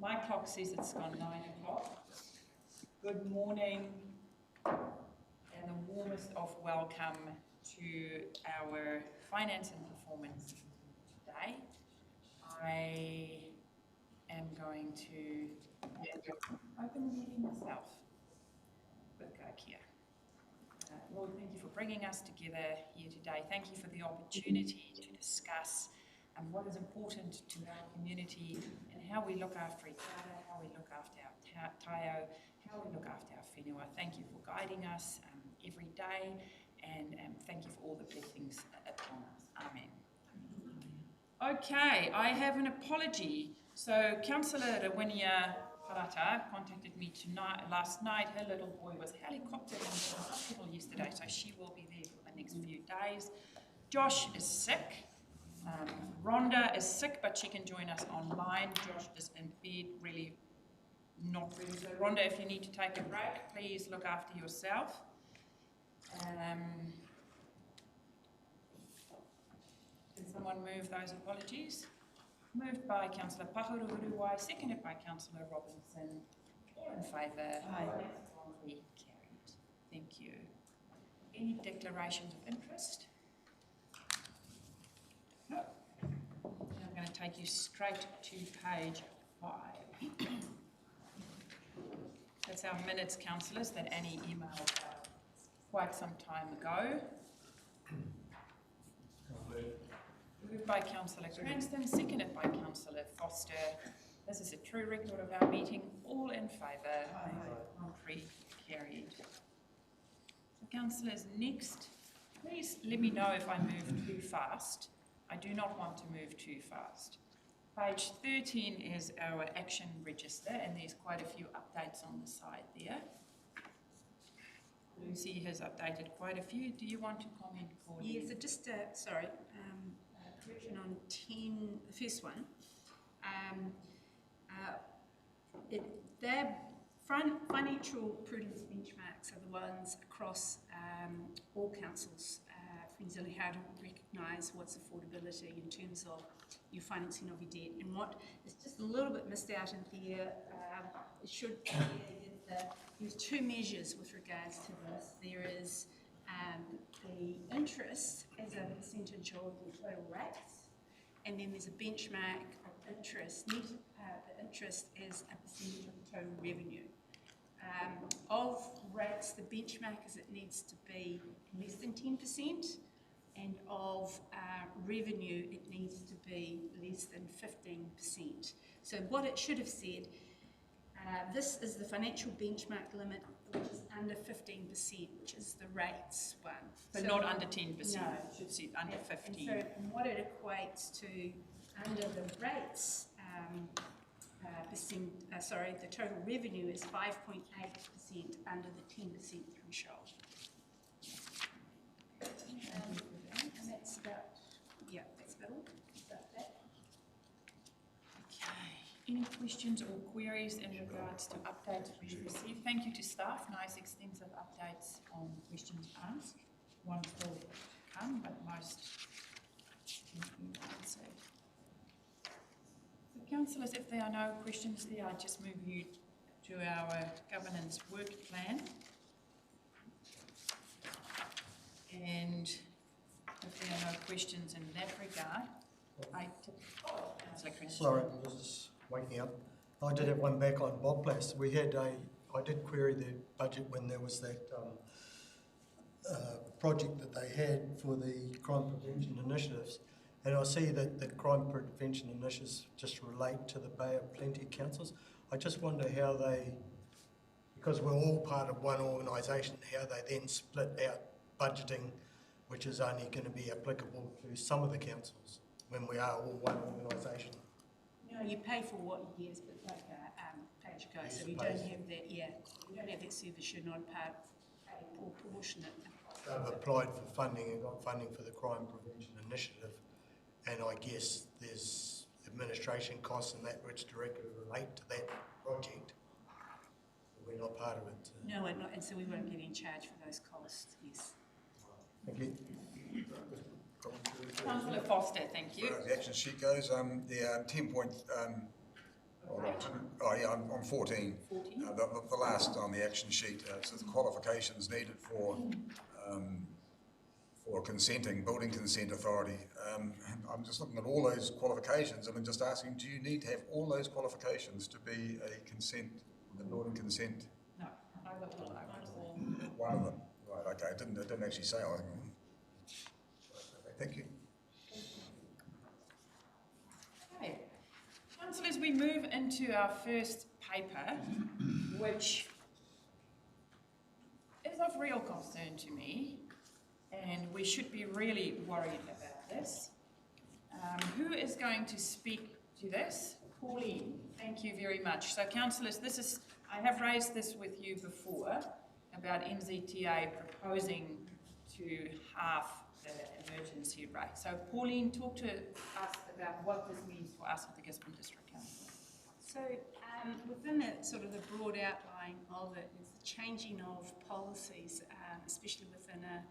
My clock says it's gone 9 o'clock. Good morning and the warmest of welcome to our finance and performance today. I am going to open the meeting myself with Karakia. Lord, thank you for bringing us together here today. Thank you for the opportunity to discuss what is important to our community and how we look after each other, how we look after our taio, how we look after our whenua. Thank you for guiding us every day, and thank you for all the blessings upon us. Amen. Okay, I have an apology. So Councillor Rawinia Parata contacted me last night. Her little boy was helicoptered into the hospital yesterday, so she will be there for the next few days. Josh is sick. Rhonda is sick, but she can join us online. Josh is in bed, really not really. So Rhonda, if you need to take a break, please look after yourself. Can someone move those apologies? Moved by Councillor Pahuruhuruwai, seconded by Councillor Robinson. All in favour? Aye. Carried. Thank you. Any declarations of interest? No. I'm going to take you straight to page 5. That's our minutes, councillors, that Annie emailed quite some time ago. Moved by Councillor Cranston, seconded by Councillor Foster. This is a true record of our meeting. All in favour? Aye. Contrary, carried. So, councillors, next, please let me know if I move too fast. I do not want to move too fast. Page 13 is our action register, and there's quite a few updates on the side there. Lucy has updated quite a few. Do you want to comment, Pauline? Yes, just correction on 10, the first one. Their financial prudence benchmarks are the ones across all councils for New Zealand, how to recognise what's affordability in terms of your financing of your debt. And what is just a little bit missed out in here, it should be that there's two measures with regards to this. There is the interest as a percentage of the total rates, and then there's a benchmark of interest, net the interest as a percentage of the total revenue. Of rates, the benchmark is it needs to be less than 10%, and of revenue, it needs to be less than 15%. So what it should have said, this is the financial benchmark limit, which is under 15%, which is the rates one. So not under 10%, no, it should say under 15%. And what it equates to under the rates, the total revenue is 5.8% under the 10% threshold. And that's about, that's about all about that. Okay. Any questions or queries in regards to updates we've received? Thank you to staff. Nice extensive updates on questions asked. One still to come, but most have been answered. So, councillors, if there are no questions there, I'll just move you to our governance work plan. And if there are no questions in that regard, Councillor Cranston. Sorry, I was just waking up. I did have one back on Bobplas. I did query the budget when there was that project that they had for the crime prevention initiatives, and I see that the crime prevention initiatives just relate to the Bay of Plenty councils. I just wonder how they, because we're all part of one organisation, how they then split out budgeting, which is only going to be applicable to some of the councils when we are all one organisation. No, you pay for what you get, but like pay as you go. So you don't have that. You don't have that service. You're not part or proportionate. They've applied for funding and got funding for the crime prevention initiative, and I guess there's administration costs and that which directly relate to that project. We're not part of it. So. No, we're not, and so we won't get in charge for those costs. Yes. Thank you. Councillor Foster, thank you. As the action sheet goes, the 10 point Oh, yeah, I'm 14. 14? The last on the action sheet, says qualifications needed for consenting, building consent authority. I'm just looking at all those qualifications and I'm just asking, do you need to have all those qualifications to be a building consent? No, either or. I want all. One of them. Right, okay, it didn't actually say. Thank you. Okay. Councillors, we move into our first paper, which is of real concern to me, and we should be really worried about this. Who is going to speak to this? Pauline, thank you very much. So, councillors, I have raised this with you before about NZTA proposing to halve the emergency rate. So, Pauline, talk to us about what this means for us at the Gisborne District Council. So within the sort of the broad outline of it is the changing of policies, especially within a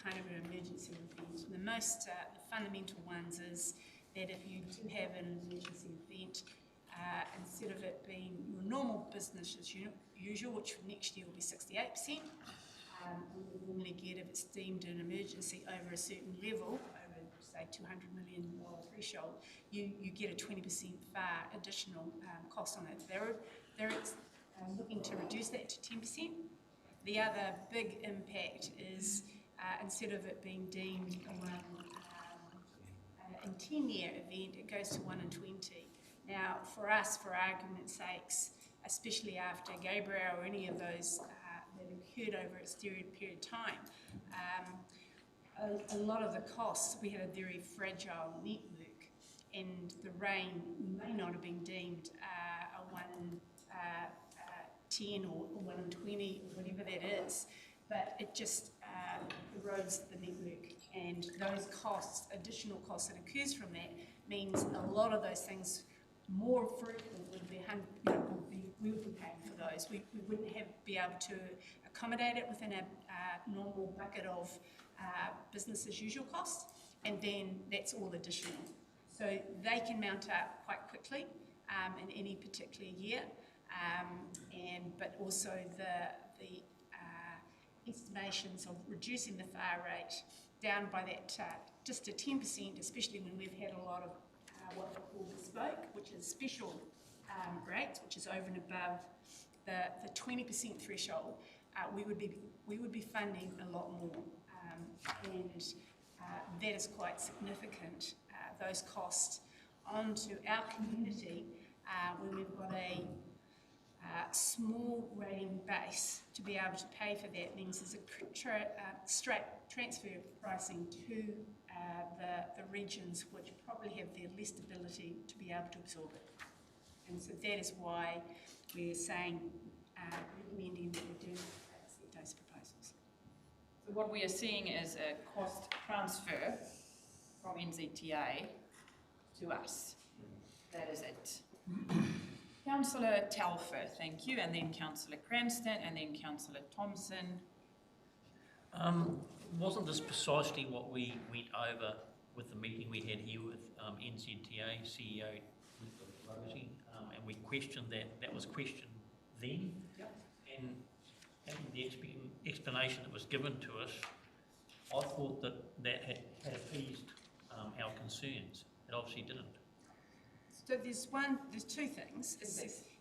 kind of an emergency event. And the most fundamental ones is that if you do have an emergency event, instead of it being your normal business as usual, which for next year will be 68%, we would normally get, if it's deemed an emergency over a certain level, over say $200 million threshold, you get a 20% far additional cost on it. They're looking to reduce that to 10%. The other big impact is instead of it being deemed a 1 in 10-year event, it goes to 1 in 20. Now, for us, for argument's sakes, especially after Gabriel or any of those that occurred over a period of time, a lot of the costs, we had a very fragile network, and the rain may not have been deemed a 1 in 10 or 1 in 20 or whatever that is, but it just erodes the network, and those costs, additional costs that occurs from that, means a lot of those things more frequent would be, we would be paying for those. We wouldn't be able to accommodate it within a normal bucket of business as usual costs, and then that's all additional. So they can mount up quite quickly in any particular year, but also the estimations of reducing the fire rate down by that just to 10%, especially when we've had a lot of what we call bespoke, which is special rates, which is over and above the 20% threshold. We would be funding a lot more, and that is quite significant. Those costs onto our community when we've got a small rating base to be able to pay for that means there's a straight transfer pricing to the regions which probably have the least ability to be able to absorb it. And so that is why we're saying, recommending that we do accept those proposals. So what we are seeing is a cost transfer from NZTA to us. That is it. Councillor Telfer, thank you, and then Councillor Cranston, and then Councillor Thompson. Wasn't this precisely what we went over with the meeting we had here with NZTA CEO Rosie, and we questioned that? That was questioned then, Yep. and having the explanation that was given to us, I thought that had appeased our concerns. It obviously didn't. So there's two things. It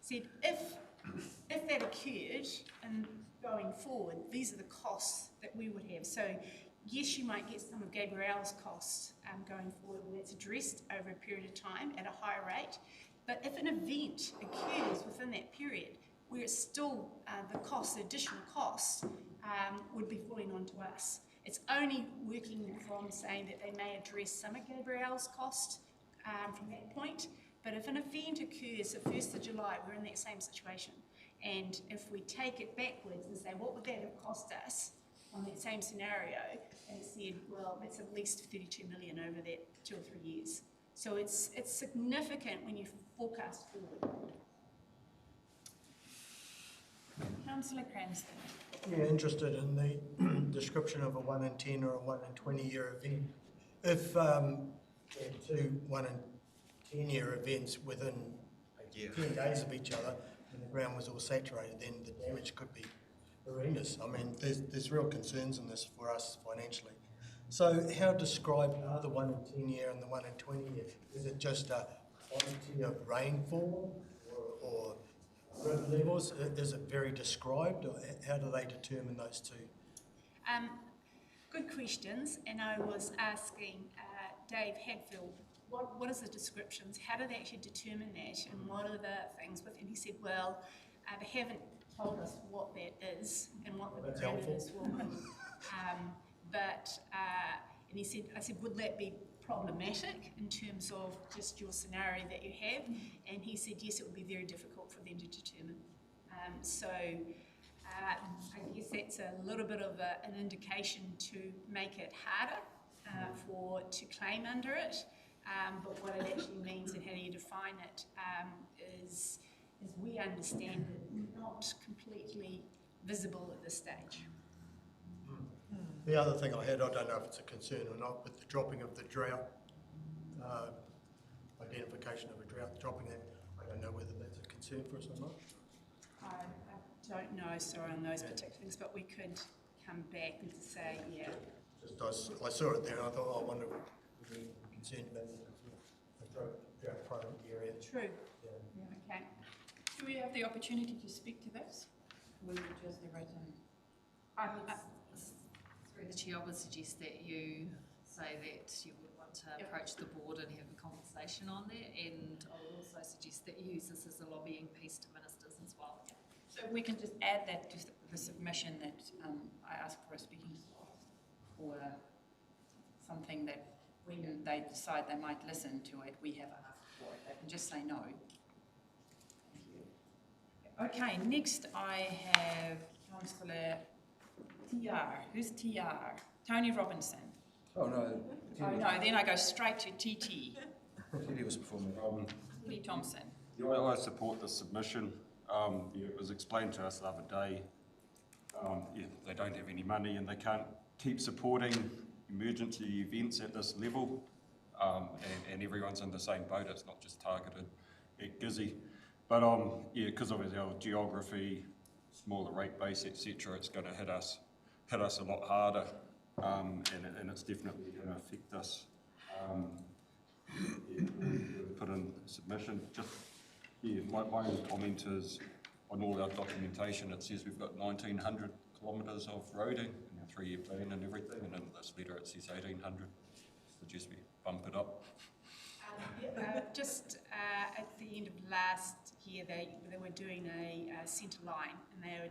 said if that occurred and going forward, these are the costs that we would have. So yes, you might get some of Gabrielle's costs going forward when it's addressed over a period of time at a higher rate. But if an event occurs within that period where it's still the costs, the additional costs, would be falling onto us. It's only working from saying that they may address some of Gabrielle's costs from that point. But if an event occurs the 1st of July, we're in that same situation. And if we take it backwards and say, what would that have cost us on that same scenario? And it said, well, that's at least 32 million over that 2 or 3 years. So it's significant when you forecast forward. Councillor Cranston. Yeah, interested in the description of a 1 in 10 or a 1 in 20 year event. If two 1 in 10 year events within a 10 days of each other and the ground was all saturated, then the damage could be horrendous. I mean, there's real concerns in this for us financially. So how described are the 1 in 10 year and the 1 in 20 year? Is it just a quantity of rainfall or river levels? Is it very described, or how do they determine those two? Good questions, and I was asking Dave Hadfield, what is the descriptions? How do they actually determine that, and what are the things with? And he said, well, they haven't told us what that is and what the parameters will be. And he said, I said, would that be problematic in terms of just your scenario that you have? And he said, yes, it would be very difficult for them to determine. I guess that's a little bit of an indication to make it harder to claim under it. But what it actually means and how do you define it is, as we understand it, not completely visible at this stage. The other thing I had, I don't know if it's a concern or not, but the dropping of the drought, identification of a drought, dropping that, I don't know whether that's a concern for us or not. I don't know, sorry, on those particular things, but we could come back and say, yeah. Just I saw it there and I thought, I wonder if we're concerned about the drought-prone area. True. Yeah. Okay. Do we have the opportunity to speak to this? Will you just the written? Through the chair, I would suggest that you say that you would want to approach the board and have a conversation on that, and I would also suggest that you use this as a lobbying piece to ministers as well. So we can just add that to the submission that I asked for a speaking slot, or something that when they decide they might listen to it, we have asked for it. They can just say no. Thank you. Okay, next I have Councillor TR. Who's TR? Tony Robinson. Oh no. Oh no, then I go straight to TT. Teddy was before me. Lee Thompson. Yeah, I support the submission. It was explained to us the other day. They don't have any money and they can't keep supporting emergency events at this level, and everyone's in the same boat. It's not just targeted at Gizzy, but because of our geography, smaller rate base, etc., it's going to hit us a lot harder, and it's definitely going to affect us. Put in submission. Just my comment is on all our documentation. It says we've got 1,900 kilometres of roading in our 3-year plan and everything, and in this letter it says 1,800. Suggest we bump it up. Just at the end of last year, they were doing a centre line, and they were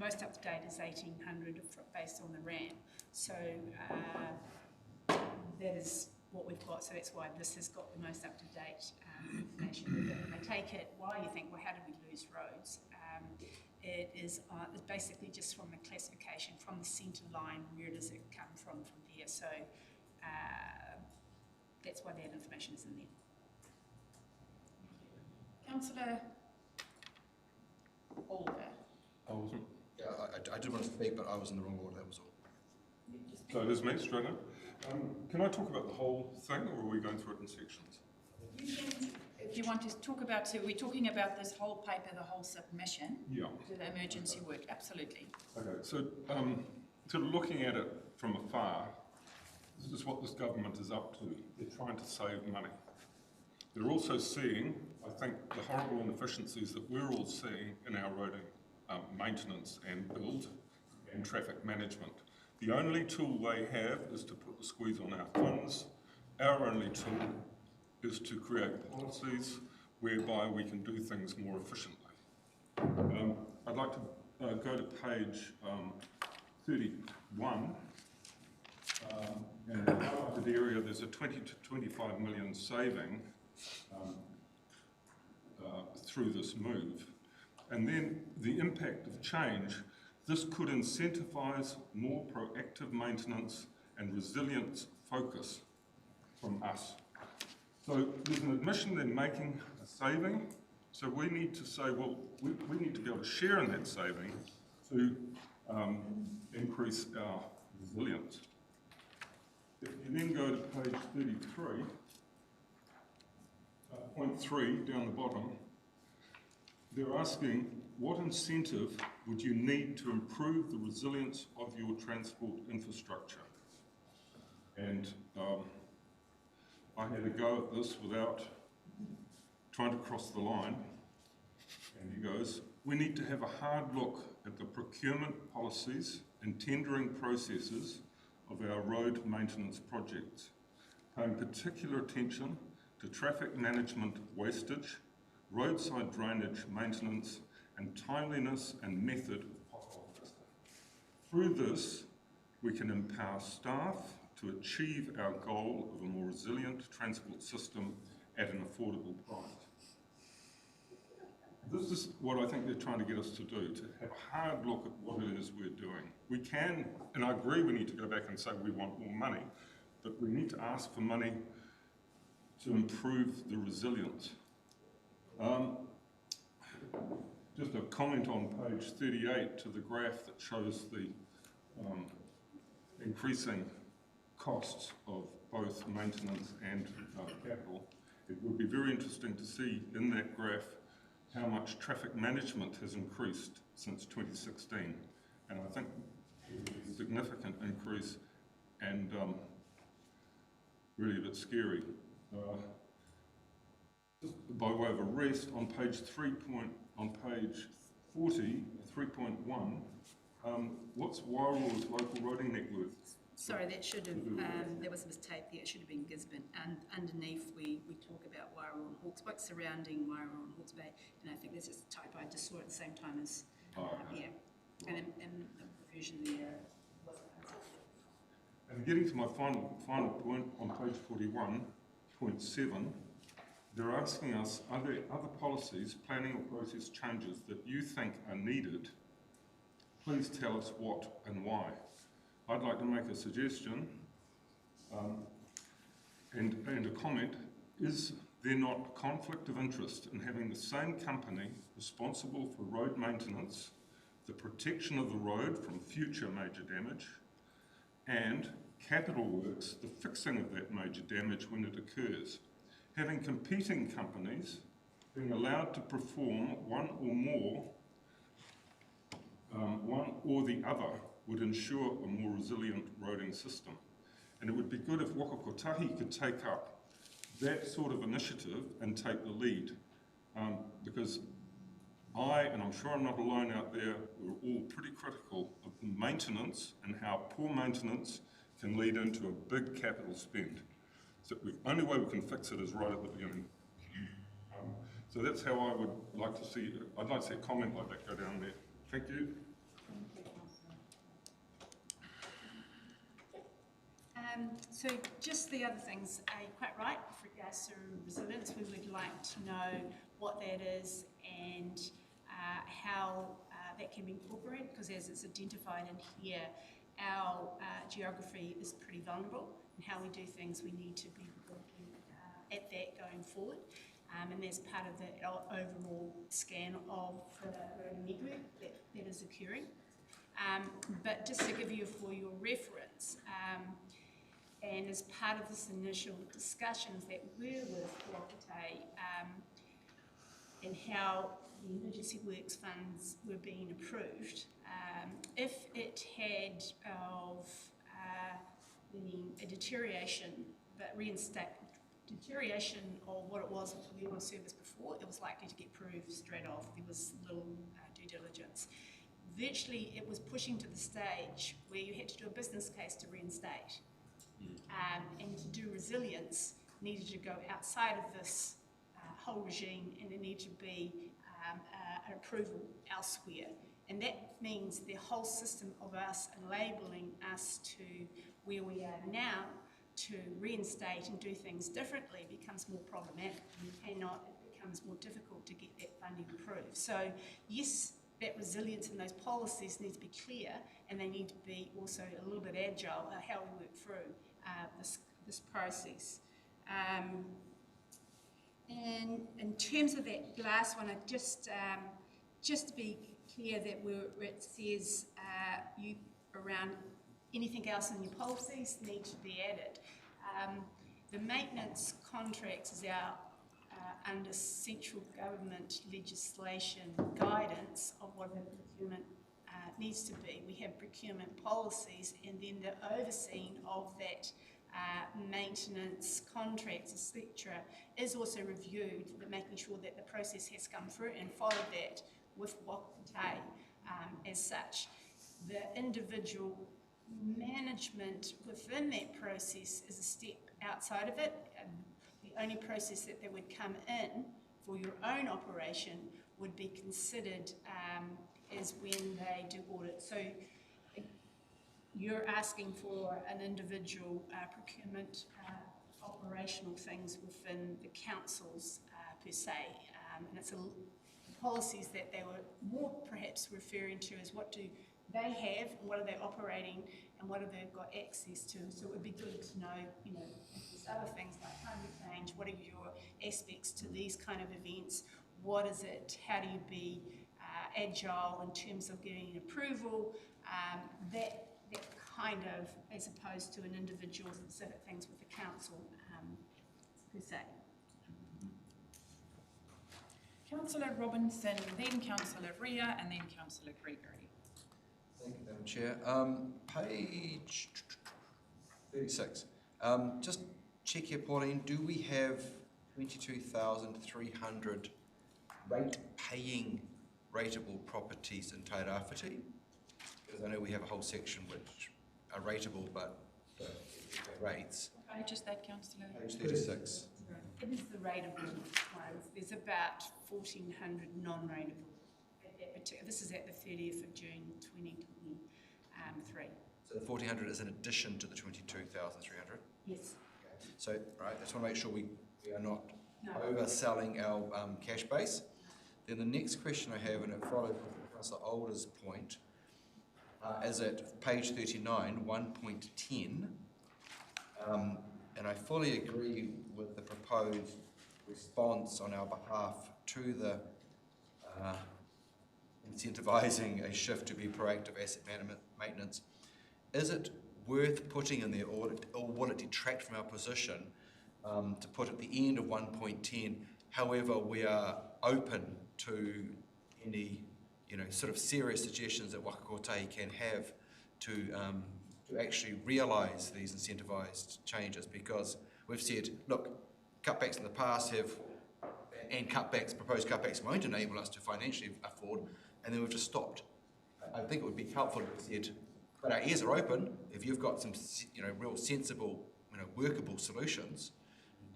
most up to date is 1,800 based on the RAM. So that is what we've got. So that's why this has got the most up to date information with it. And they take it. Why you think, well, how did we lose roads? It is it's basically just from the classification from the centre line. Where does it come from there? So that's why that information is in there. Councillor Alder. I wasn't. Yeah, I did want to speak, but I was in the wrong order. That was all. So it is me, straight up. Can I talk about the whole thing, or are we going through it in sections? If you want to talk about, so we're talking about this whole paper, the whole submission to the emergency work, absolutely. Okay, so sort of looking at it from afar, this is what this government is up to. They're trying to save money. They're also seeing, I think, the horrible inefficiencies that we're all seeing in our roading maintenance and build and traffic management. The only tool they have is to put the squeeze on our funds. Our only tool is to create policies whereby we can do things more efficiently. I'd like to go to page 31. In the highlighted area, there's a 20 to 25 million saving through this move. And then the impact of change. This could incentivise more proactive maintenance and resilience focus from us. So there's an admission they're making a saving, so we need to say, well, we need to be able to share in that saving to increase our resilience. If you then go to page 33, point 3 down the bottom, they're asking what incentive would you need to improve the resilience of your transport infrastructure? And I had a go at this without trying to cross the line. And he goes, we need to have a hard look at the procurement policies and tendering processes of our road maintenance projects, paying particular attention to traffic management wastage, roadside drainage maintenance, and timeliness and method of pothole fixing. Through this, we can empower staff to achieve our goal of a more resilient transport system at an affordable price. This is what I think they're trying to get us to do, to have a hard look at what it is we're doing. We can, and I agree we need to go back and say we want more money, but we need to ask for money to improve the resilience. Just a comment on page 38 to the graph that shows the increasing costs of both maintenance and capital. It would be very interesting to see in that graph how much traffic management has increased since 2016. And I think a significant increase and really a bit scary. Just by way of a rest, on page 40, 3.1, what's Wairoa's local roading network? Sorry, that should have, there was a mistake there, it should have been Gisborne. And underneath we talk about Wairoa and Hawke's Bay, surrounding Wairoa and Hawke's Bay, and I think this is a typo, I just saw it at the same time as, yeah. And the version there wasn't. And getting to my final point on page 41.7, they're asking us, are there other policies, planning or process changes that you think are needed? Please tell us what and why. I'd like to make a suggestion and a comment. Is there not a conflict of interest in having the same company responsible for road maintenance, the protection of the road from future major damage, and capital works, the fixing of that major damage when it occurs? Having competing companies being allowed to perform one or the other would ensure a more resilient roading system. And it would be good if Waka Kotahi could take up that sort of initiative and take the lead. Because and I'm sure I'm not alone out there, we're all pretty critical of the maintenance and how poor maintenance can lead into a big capital spend. So the only way we can fix it is right at the beginning. So that's how I would like to see, I'd like to see a comment like that go down there. Thank you. So just the other things, you're quite right, with regards to resilience, we would like to know what that is and how that can be incorporated, because as it's identified in here, our geography is pretty vulnerable, and how we do things, we need to be looking at that going forward. And that's part of the overall scan of the road network that is occurring. But just to give you for your reference, and as part of this initial discussions that were with Wakate, and how the emergency works funds were being approved, if it had been a deterioration, but deterioration of what it was with the level of service before, it was likely to get approved straight off. There was little due diligence. Virtually, it was pushing to the stage where you had to do a business case to reinstate. And to do resilience, needed to go outside of this whole regime, and there needed to be an approval elsewhere. And that means the whole system of us enabling us to where we are now to reinstate and do things differently becomes more problematic. It becomes more difficult to get that funding approved. So yes, that resilience and those policies need to be clear, and they need to be also a little bit agile how we work through this process. And in terms of that last one, I just to be clear that where it says you around anything else in your policies need to be added. The maintenance contracts is our under central government legislation guidance of what the procurement needs to be. We have procurement policies, and then the overseeing of that maintenance, contracts, etc. is also reviewed, making sure that the process has come through and followed that with Wakate as such. The individual management within that process is a step outside of it. The only process that they would come in for your own operation would be considered as when they do audit. So you're asking for an individual procurement operational things within the councils per se, and it's the policies that they were more perhaps referring to as what do they have, and what are they operating, and what have they got access to. So it would be good to know, you know, if there's other things like climate change, what are your aspects to these kind of events, what is it, how do you be agile in terms of getting approval, that kind of, as opposed to an individual specific things with the council per se. Councillor Robinson, then Councillor Ria, and then Councillor Gregory. Thank you, Madam Chair. Page 36. Just check here, Pauline, do we have 22,300 rate-paying rateable properties in Te Rāwhiti? Because I know we have a whole section which are rateable but rates. What page is that, Councillor? Page 36. It is the rateable ones. There's about 1,400 non-rateable. This is at the 30th of June 2023. So the 1,400 is in addition to the 22,300? Yes. Okay. So, right, I just want to make sure we are not overselling our cash base. Then the next question I have, and it follows Councillor Older's point, is at page 39, 1.10, and I fully agree with the proposed response on our behalf to the incentivising a shift to be proactive asset maintenance. Is it worth putting in there, or will it detract from our position to put at the end of 1.10, however we are open to any sort of serious suggestions that Whakakotahi can have to actually realise these incentivised changes, because we've said, look, cutbacks in the past and proposed cutbacks won't enable us to financially afford, and then we've just stopped. I think it would be helpful if we said, but our ears are open if you've got some real sensible, workable solutions.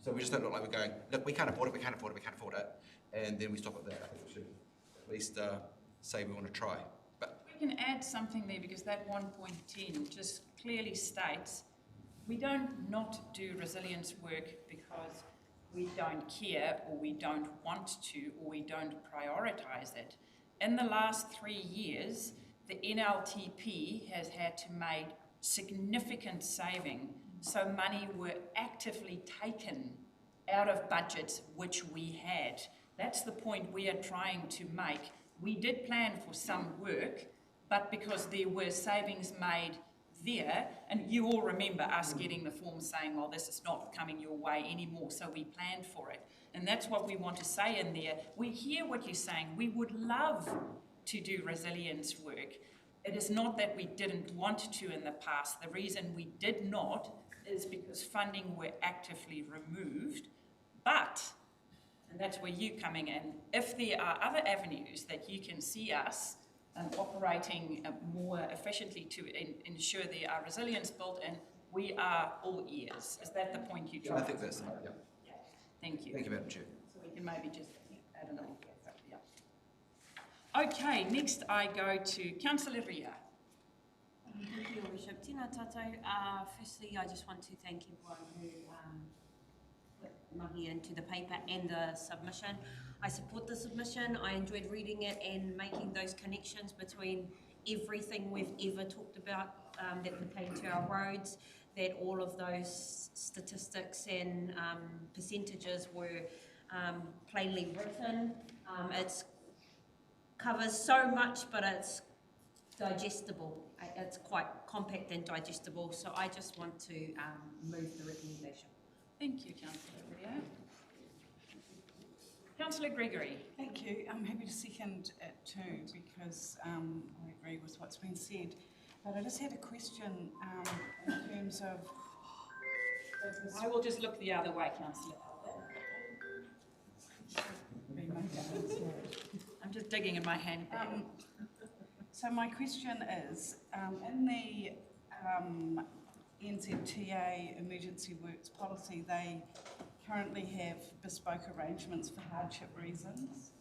So we just don't look like we're going, look, we can't afford it, and then we stop at that. I think we should at least say we want to try. But we can add something there, because that 1.10 just clearly states we don't not do resilience work because we don't care, or we don't want to, or we don't prioritise it. In the last 3 years, the NLTP has had to make significant saving, so money were actively taken out of budgets which we had. That's the point we are trying to make. We did plan for some work, but because there were savings made there, and you all remember us getting the form saying, well, this is not coming your way anymore, so we planned for it. And that's what we want to say in there. We hear what you're saying. We would love to do resilience work. It is not that we didn't want to in the past. The reason we did not is because funding were actively removed. But, and that's where you're coming in, if there are other avenues that you can see us operating more efficiently to ensure there are resilience built in, we are all ears. Is that the point you're trying to make? I think that's it, yeah. Yeah. Thank you. Thank you, Madam Chair. So we can maybe just add another. Yeah. Okay, next I go to Councillor Ria. Thank you, Your Worship. Tēnā tātou. Firstly, I just want to thank everyone who put mahi into the paper and the submission. I support the submission. I enjoyed reading it and making those connections between everything we've ever talked about that pertain to our roads, that all of those statistics and percentages were plainly written. It covers so much, but it's digestible. It's quite compact and digestible, so I just want to move the recommendation. Thank you, Councillor Ria. Councillor Gregory. Thank you. I'm happy to second it too because I agree with what's been said. But I just had a question in terms of... I will just look the other way, Councillor. I'm just digging in my handbag. So my question is, in the NZTA emergency works policy, they currently have bespoke arrangements for hardship reasons,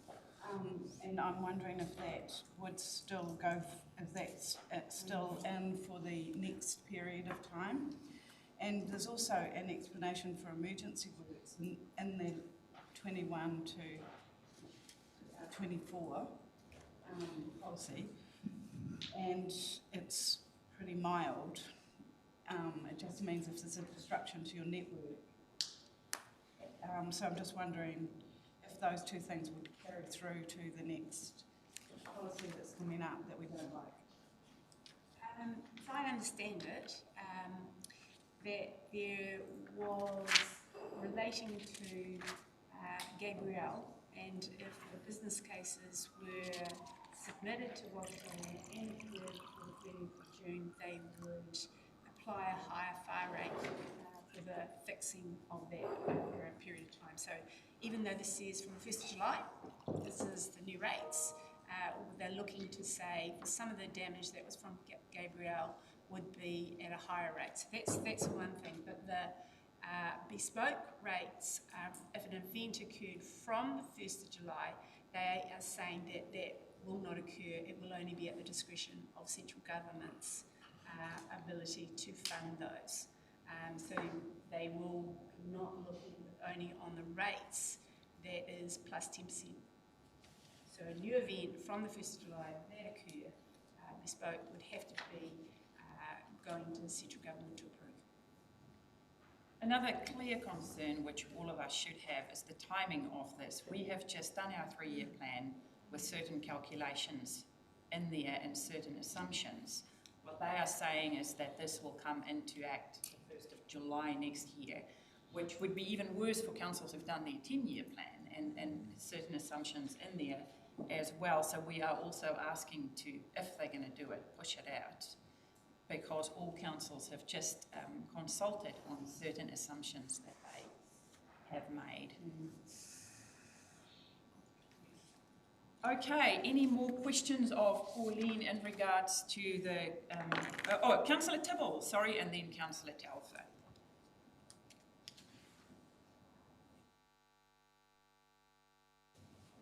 and I'm wondering if that would still go, if that's still in for the next period of time. And there's also an explanation for emergency works in the 21 to 24 policy, and it's pretty mild. It just means if there's a disruption to your network. So I'm just wondering if those two things would carry through to the next policy that's coming up that we don't like. If I understand it, that there was relating to Gabrielle, and if the business cases were submitted to Wellcome and approved for the 30th of June, they would apply a higher FAR rate for the fixing of that over a period of time. So even though this is from the 1st of July, this is the new rates, they're looking to say for some of the damage that was from Gabrielle would be at a higher rate. So that's one thing. But the bespoke rates, if an event occurred from the 1st of July, they are saying that that will not occur. It will only be at the discretion of central government's ability to fund those. So they will not look only on the rates, that is plus 10%. So a new event from the 1st of July that occur, bespoke would have to be going to the central government to approve. Another clear concern which all of us should have is the timing of this. We have just done our 3-year plan with certain calculations in there and certain assumptions. What they are saying is that this will come into act the 1st of July next year, which would be even worse for councils who've done their 10-year plan and certain assumptions in there as well. So we are also asking to, if they're going to do it, push it out, because all councils have just consulted on certain assumptions that they have made. Okay, any more questions of Pauline in regards to the, Councillor Tibble, sorry, and then Councillor Telfer.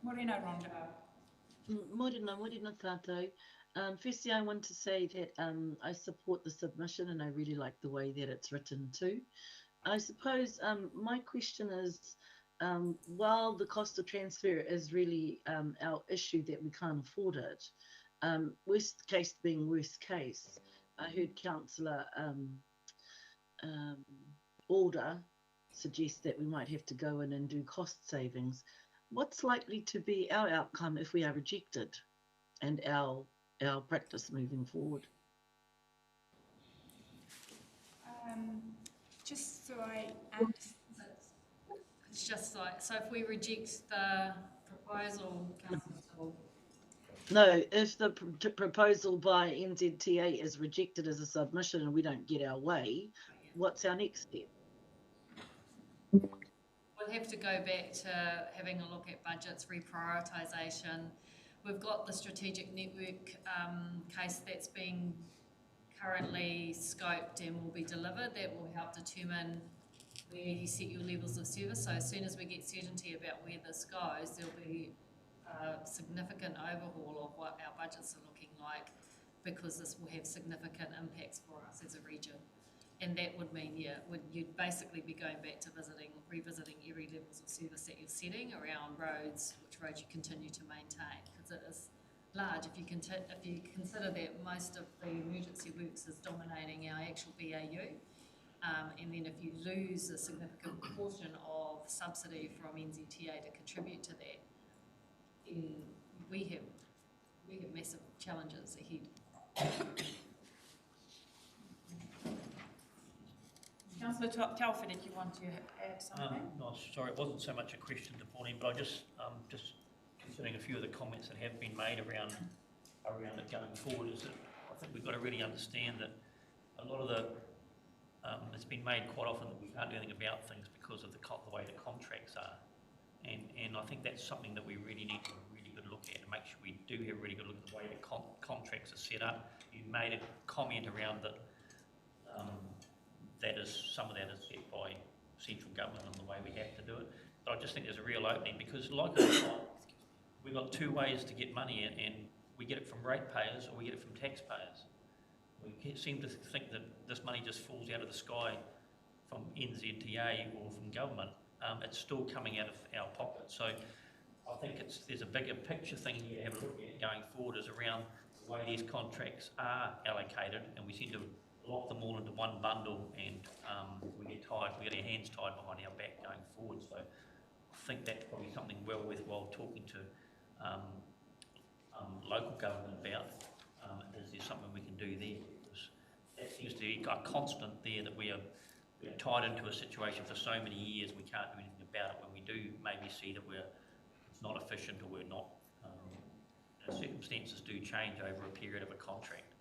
Morena Ronda. Morena tātou. Firstly, I want to say that I support the submission and I really like the way that it's written too. I suppose my question is, while the cost of transfer is really our issue that we can't afford it, worst case being worst case, I heard Councillor Alder suggest that we might have to go in and do cost savings. What's likely to be our outcome if we are rejected and our practice moving forward? Just so I It's just like, so if we reject the proposal, Councillor, No, if the proposal by NZTA is rejected as a submission and we don't get our way, what's our next step? we'll have to go back to having a look at budgets, reprioritisation. We've got the strategic network case that's being currently scoped and will be delivered. That will help determine where you set your levels of service. So as soon as we get certainty about where this goes, there'll be a significant overhaul of what our budgets are looking like, because this will have significant impacts for us as a region. And that would mean, you'd basically be going back to revisiting every levels of service that you're setting around roads, which roads you continue to maintain, because it is large. If you consider that most of the emergency works is dominating our actual BAU, and then if you lose a significant proportion of subsidy from NZTA to contribute to that, then we have massive challenges ahead. Councillor Councillor Telfer, did you want to add something? No, sorry, it wasn't so much a question to Pauline, but I just considering a few of the comments that have been made around it going forward, is that I think we've got to really understand that a lot of the it's been made quite often that we can't do anything about things because of the way the contracts are, and I think that's something that we really need to have a really good look at and make sure we do have a really good look at the way the contracts are set up. You made a comment around that. Some of that is set by central government and the way we have to do it. But I just think there's a real opening because, like we've got two ways to get money, and we get it from ratepayers or we get it from taxpayers. We seem to think that this money just falls out of the sky from NZTA or from government. It's still coming out of our pocket. So I think there's a bigger picture thing you have a look at going forward is around the way these contracts are allocated, and we seem to lock them all into one bundle, and we get our hands tied behind our back going forward. So I think that's probably something well worthwhile talking to local government about. Is there something we can do there? Because that seems to be a constant there, that we're tied into a situation for so many years we can't do anything about it. When we do maybe see that it's not efficient, or we're not, circumstances do change over a period of a contract.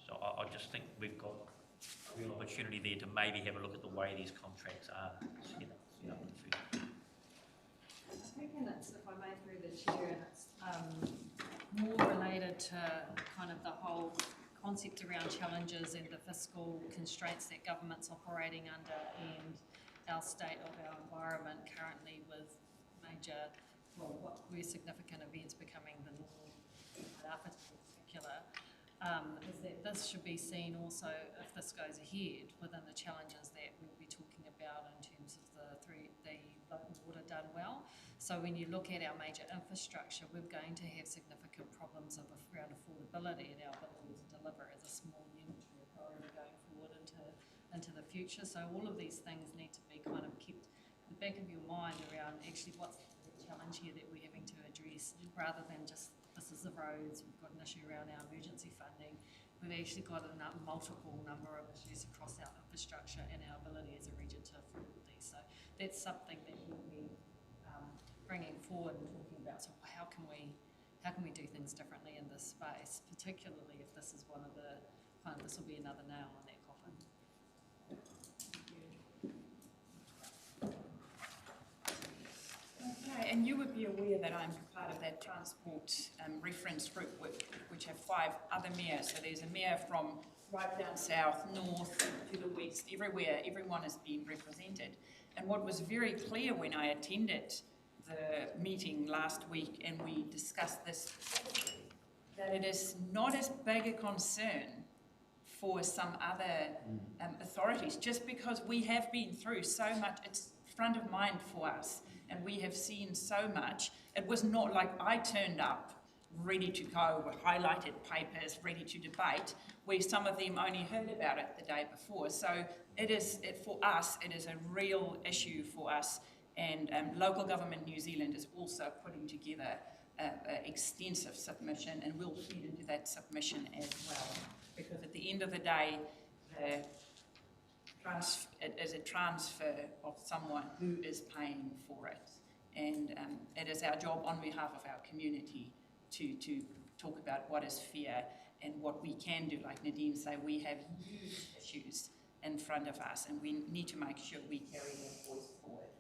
So I just think we've got a real opportunity there to maybe have a look at the way these contracts are set up in the future. I think, and it's, if I may through the chair, and it's more related to kind of the whole concept around challenges and the fiscal constraints that government's operating under, and our state of our environment currently with major, what were significant events becoming the norm, in particular. Is that this should be seen also, if this goes ahead, within the challenges that we'll be talking about in terms of the local water done well. So when you look at our major infrastructure, we're going to have significant problems around affordability and our ability to deliver as a small unit authority going forward into the future. So all of these things need to be kind of kept in the back of your mind around actually what's the challenge here that we're having to address, rather than just this is the roads, we've got an issue around our emergency funding. We've actually got a multiple number of issues across our infrastructure and our ability as a region to afford these. So that's something that we'll be bringing forward and talking about. So how can we do things differently in this space, particularly if this is one of the this will be another nail in that coffin. Okay, and you would be aware that I'm part of that transport reference group which have 5 other mayors. So there's a mayor from right down south, north, to the west, everywhere. Everyone is being represented. And what was very clear when I attended the meeting last week and we discussed this, that it is not as big a concern for some other authorities, just because we have been through so much. It's front of mind for us, and we have seen so much. It was not like I turned up ready to go with highlighted papers, ready to debate, where some of them only heard about it the day before. So for us, it is a real issue for us. And Local Government New Zealand is also putting together an extensive submission, and we'll feed into that submission as well. Because at the end of the day, it is a transfer of someone who is paying for it. And it is our job on behalf of our community to talk about what is fair and what we can do. Like Nadine said, we have huge issues in front of us, and we need to make sure we carry that voice forward.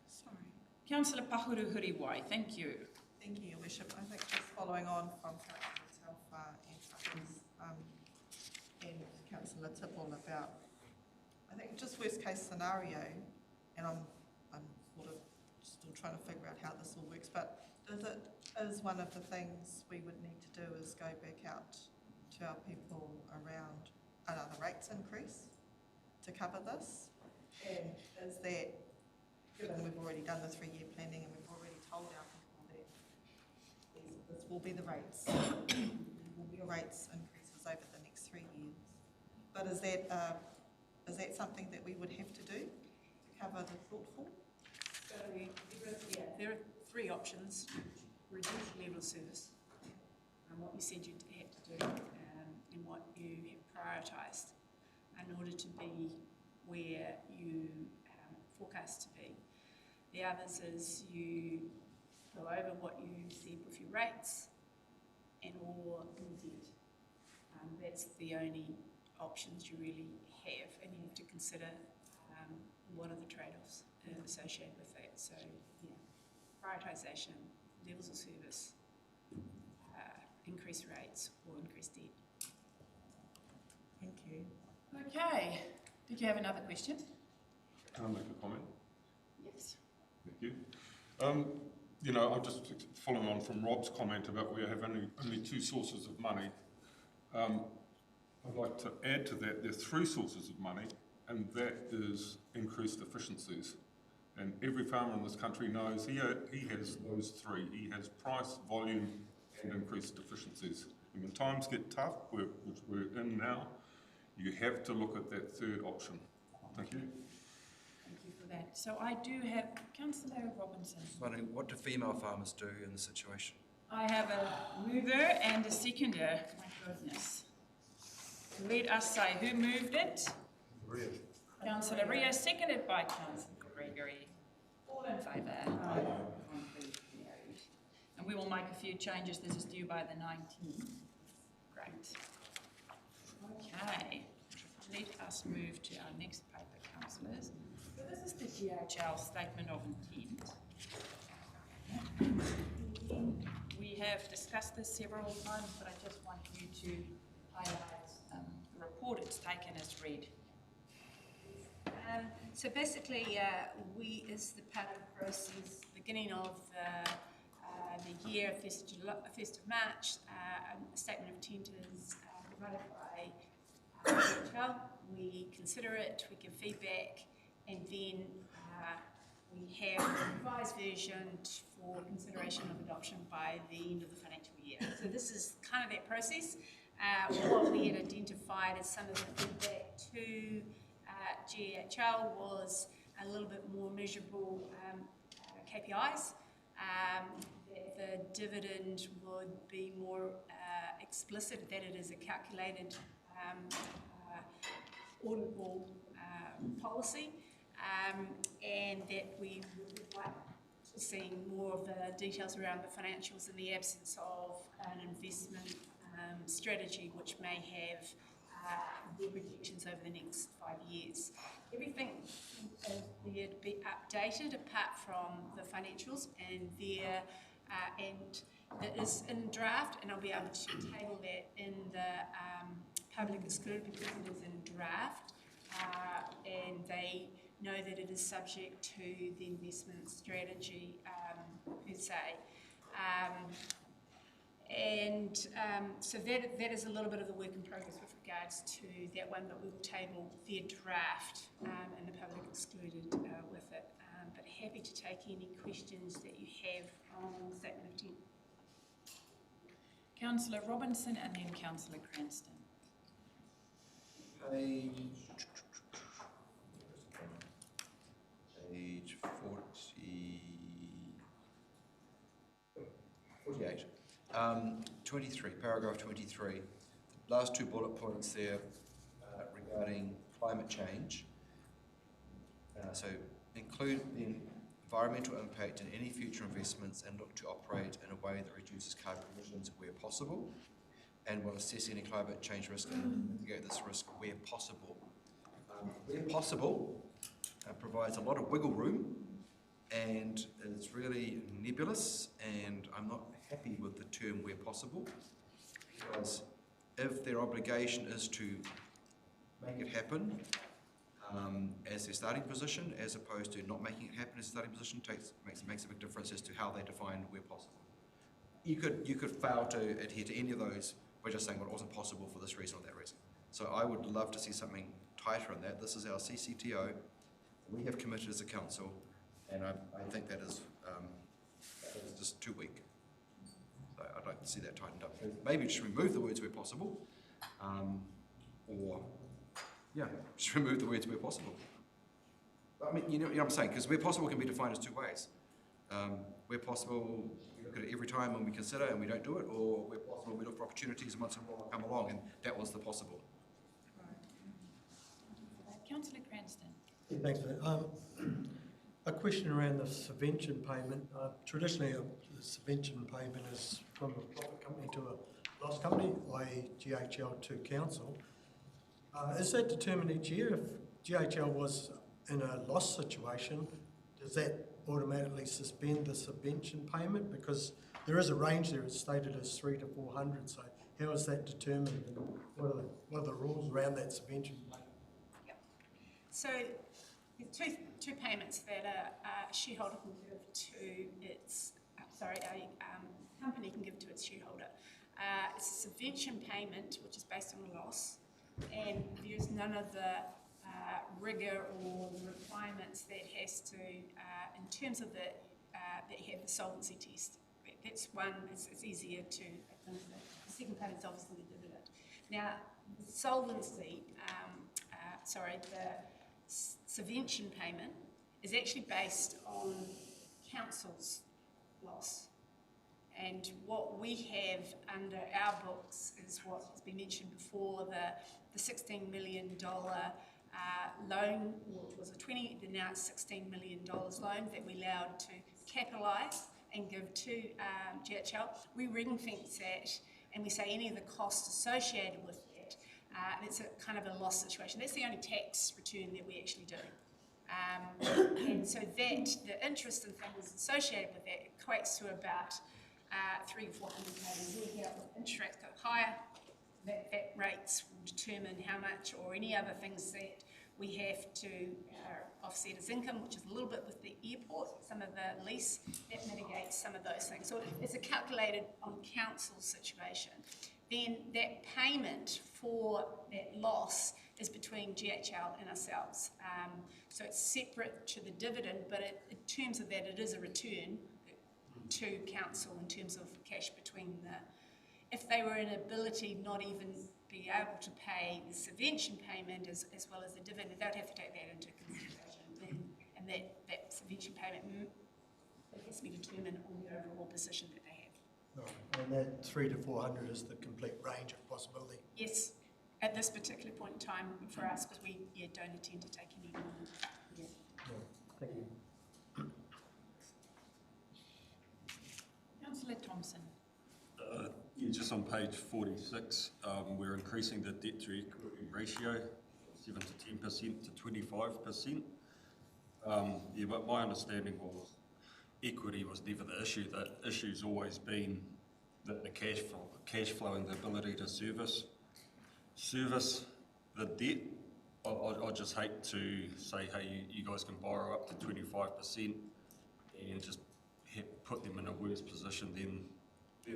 Sorry. Councillor Pahuru Huriwai, thank you. Thank you, Your Worship. I think just following on from Councillor Telfer and Councillor Tipple about, I think just worst case scenario, and I'm sort of still trying to figure out how this all works, but is one of the things we would need to do is go back out to our people around another rates increase to cover this? And is that, given we've already done the 3-year planning and we've already told our people that this will be the rates, there will be rates increases over the next 3 years. But is that something that we would have to do to cover the shortfall? So there are 3 options: reduce level of service, and what you said you had to do, and what you have prioritised in order to be where you forecast to be. The others is you go over what you said with your rates and or your debt. That's the only options you really have, and you have to consider what are the trade-offs associated with that. So, yeah, prioritisation, levels of service, increased rates or increased debt. Thank you. Okay, did you have another question? Can I make a comment? Yes. Thank you. You know, I'm just following on from Rob's comment about we have only two sources of money. I'd like to add to that, there are three sources of money, and that is increased efficiencies. And every farmer in this country knows he has those three. He has price, volume, and increased efficiencies. And when times get tough, which we're in now, you have to look at that third option. Thank you. Thank you for that. So I do have Councillor Robinson. Wondering, what do female farmers do in this situation? I have a mover and a seconder. My goodness. Let us say who moved it. Ria. Councillor Rio, seconded by Councillor Gregory. All in favour? Aye. And we will make a few changes. This is due by the 19th. Great. Okay. Let us move to our next paper, councillors. So this is the GHL Statement of Intent. We have discussed this several times, but I just want you to highlight the report it's taken as read. So basically, we, as the part of the process, beginning of the year, 1st of March, a statement of intent is provided by HL. We consider it, we give feedback, and then we have a revised version for consideration of adoption by the end of the financial year. So this is kind of that process. What we had identified as some of the feedback to GHL was a little bit more measurable KPIs, that the dividend would be more explicit, that it is a calculated auditable policy, and that we would like to see more of the details around the financials in the absence of an investment strategy which may have their projections over the next 5 years. Everything is there to be updated apart from the financials, and there and it is in draft, and I'll be able to table that in the public excluded because it is in draft, and they know that it is subject to the investment strategy per se. So that is a little bit of the work in progress with regards to that one, but we will table their draft and the public excluded with it. But happy to take any questions that you have on the statement of intent. Councillor Robinson and then Councillor Cranston. Page 48. 23, paragraph 23. The last two bullet points there regarding climate change. So include the environmental impact in any future investments and look to operate in a way that reduces carbon emissions where possible, and will assess any climate change risk and mitigate this risk where possible. Where possible provides a lot of wiggle room and is really nebulous, and I'm not happy with the term where possible, because if their obligation is to make it happen as their starting position, as opposed to not making it happen as a starting position, makes a big difference as to how they define where possible. You could fail to adhere to any of those by just saying, well, it wasn't possible for this reason or that reason. So I would love to see something tighter on that. This is our CCTO. We have committed as a council, and I think that is just too weak. So I'd like to see that tightened up. Maybe just remove the words where possible, or just remove the words where possible. I mean, you know what I'm saying, because where possible can be defined as two ways. Where possible, we look at it every time when we consider and we don't do it, or where possible, we look for opportunities and once in a while come along, and that was the possible. Councillor Cranston. Yeah, thanks for that. A question around the subvention payment. Traditionally, the subvention payment is from a profit company to a loss company, i.e. GHL to council. Is that determined each year? If GHL was in a loss situation, does that automatically suspend the subvention payment? Because there is a range there, it's stated as 300 to 400, so how is that determined? And what are the rules around that subvention payment? So there's two payments that a shareholder can give to its, a company can give to its shareholder. It's a subvention payment, which is based on a loss, and there's none of the rigour or requirements that has to, in terms of the, that have the solvency test. That's one, it's easier to administer. The second payment is obviously the dividend. Now, the solvency, the subvention payment is actually based on council's loss. And what we have under our books is what has been mentioned before, the $16 million loan, or it was now it's $16 million loan that we allowed to capitalise and give to GHL. We ring fence that and we say any of the costs associated with that, it's a kind of a loss situation. That's the only tax return that we actually do. And so that, the interest and things associated with that equates to about 300 or 400 million. Interest rates go higher, that rates will determine how much, or any other things that we have to offset as income, which is a little bit with the airport, some of the lease, that mitigates some of those things. So it's a calculated on council's situation. Then that payment for that loss is between GHL and ourselves. So it's separate to the dividend, but in terms of that, it is a return to council in terms of cash between the, if they were in ability not even be able to pay the subvention payment as well as the dividend, they'd have to take that into consideration. And that subvention payment has to be determined on the overall position that they have. Right. And that 300 to 400 is the complete range of possibility? Yes, at this particular point in time for us, because we don't intend to take any more. Yeah. Thank you. Councillor Thompson. Just on page 46, we're increasing the debt to equity ratio 7 to 10% to 25%. But my understanding was equity was never the issue. The issue's always been that the cash flow and the ability to service the debt. I just hate to say, hey, you guys can borrow up to 25% and just put them in a worse position than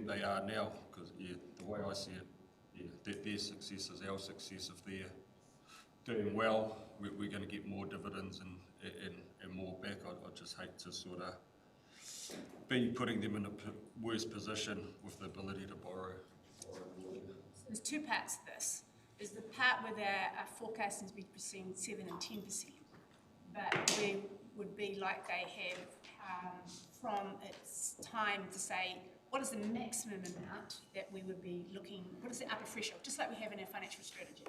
they are now, because the way I see it, their success is our success. If they're doing well, we're going to get more dividends and more back. I just hate to sort of be putting them in a worse position with the ability to borrow. There's two parts to this. There's the part where they're forecasting to be between 7 and 10%, but we would be like they have from its time to say, what is the maximum amount that we would be looking, what is the upper threshold, just like we have in our financial strategy.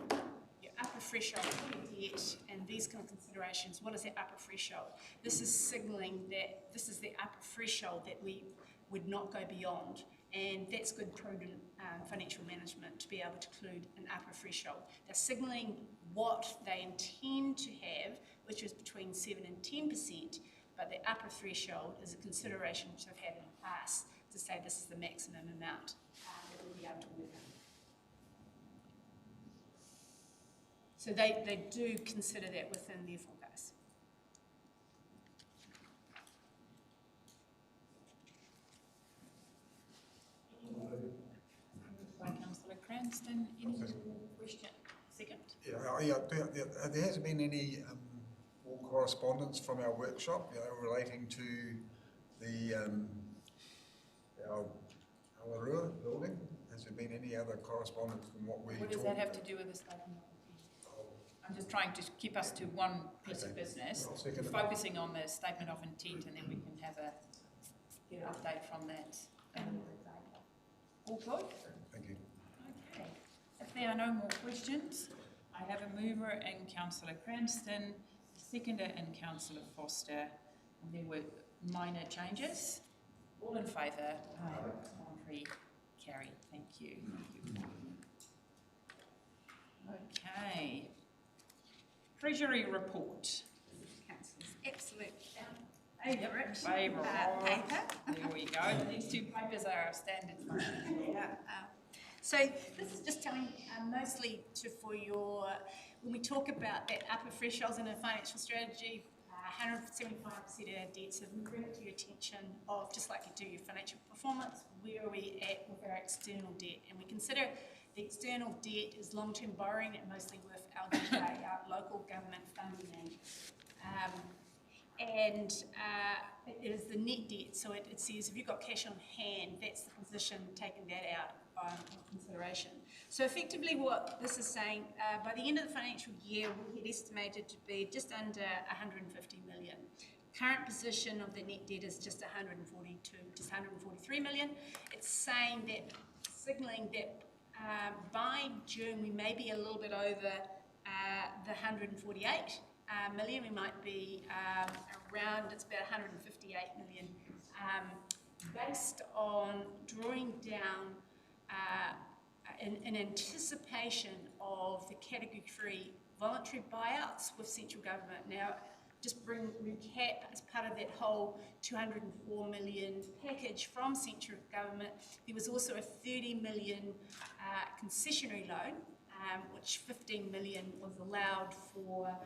Your upper threshold for debt and these kind of considerations, what is the upper threshold? This is signalling that this is the upper threshold that we would not go beyond, and that's good prudent financial management to be able to include an upper threshold. They're signalling what they intend to have, which is between 7 and 10%, but the upper threshold is a consideration which they've had in the past to say this is the maximum amount that we'll be able to work on. So they do consider that within their forecast. By Councillor Cranston. Any question? Second. There hasn't been any more correspondence from our workshop, relating to the our Awarua building. Has there been any other correspondence from what we? What does that have to do with the statement of intent? I'm just trying to keep us to one piece of business, focusing on the statement of intent, and then we can have get an update from that. All good? Thank you. Okay. If there are no more questions, I I have a mover in Councillor Cranston, a seconder in Councillor Foster, and there were minor changes. All in favour? Contrary? Carried. Thank you. Okay. Treasury report. Councillor's absolute favourite Favourite. paper. There we go. These two papers are our standard function. Yeah. So this is just telling mostly for your, when we talk about that upper thresholds in a financial strategy, 175% of our debts, so we bring it to your attention of, just like you do your financial performance, where are we at with our external debt? And we consider the external debt is long-term borrowing, and mostly with LGA, our local government funding. It is the net debt, so it says if you've got cash on hand, that's the position, taking that out of consideration. So effectively what this is saying, by the end of the financial year, we had estimated to be just under 150 million. Current position of the net debt is just 143 million. It's saying that, signalling that by June we may be a little bit over the 148 million. We might be around, it's about 158 million, based on drawing down in anticipation of the Category 3 voluntary buyouts with central government. Now, just recap, as part of that whole 204 million package from central government, there was also a 30 million concessionary loan, which 15 million was allowed for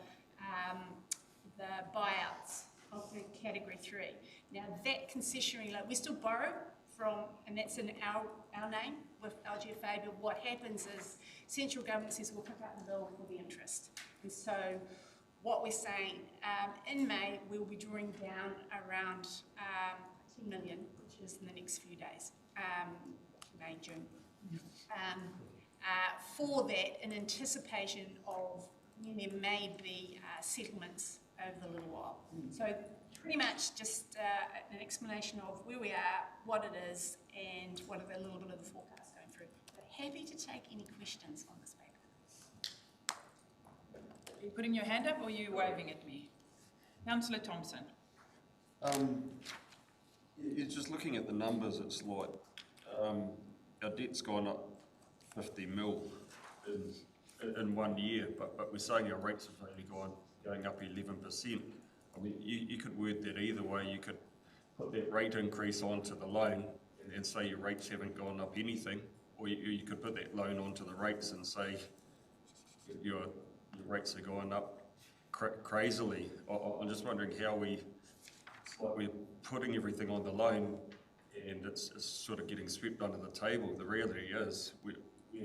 the buyouts of the Category 3. Now, that concessionary loan, we still borrow from, and that's in our name with LGFA, but what happens is central government says we'll pick up the bill for the interest. And so what we're saying, in May, we'll be drawing down around 10 million, which is in the next few days, May, June, for that, in anticipation of when there may be settlements over the little while. So pretty much just an explanation of where we are, what it is, and what are a little bit of the forecast going through. But happy to take any questions on this paper. Are you putting your hand up or are you waving at me? Councillor Thompson. It's just looking at the numbers, it's like our debt's gone up 50 mil in 1 year, but we're saying our rates have only going up 11%. I mean, you could word that either way. You could put that rate increase onto the loan and say your rates haven't gone up anything, or you could put that loan onto the rates and say your rates are going up crazily. I'm just wondering how it's like we're putting everything on the loan and it's sort of getting swept under the table. The reality is we're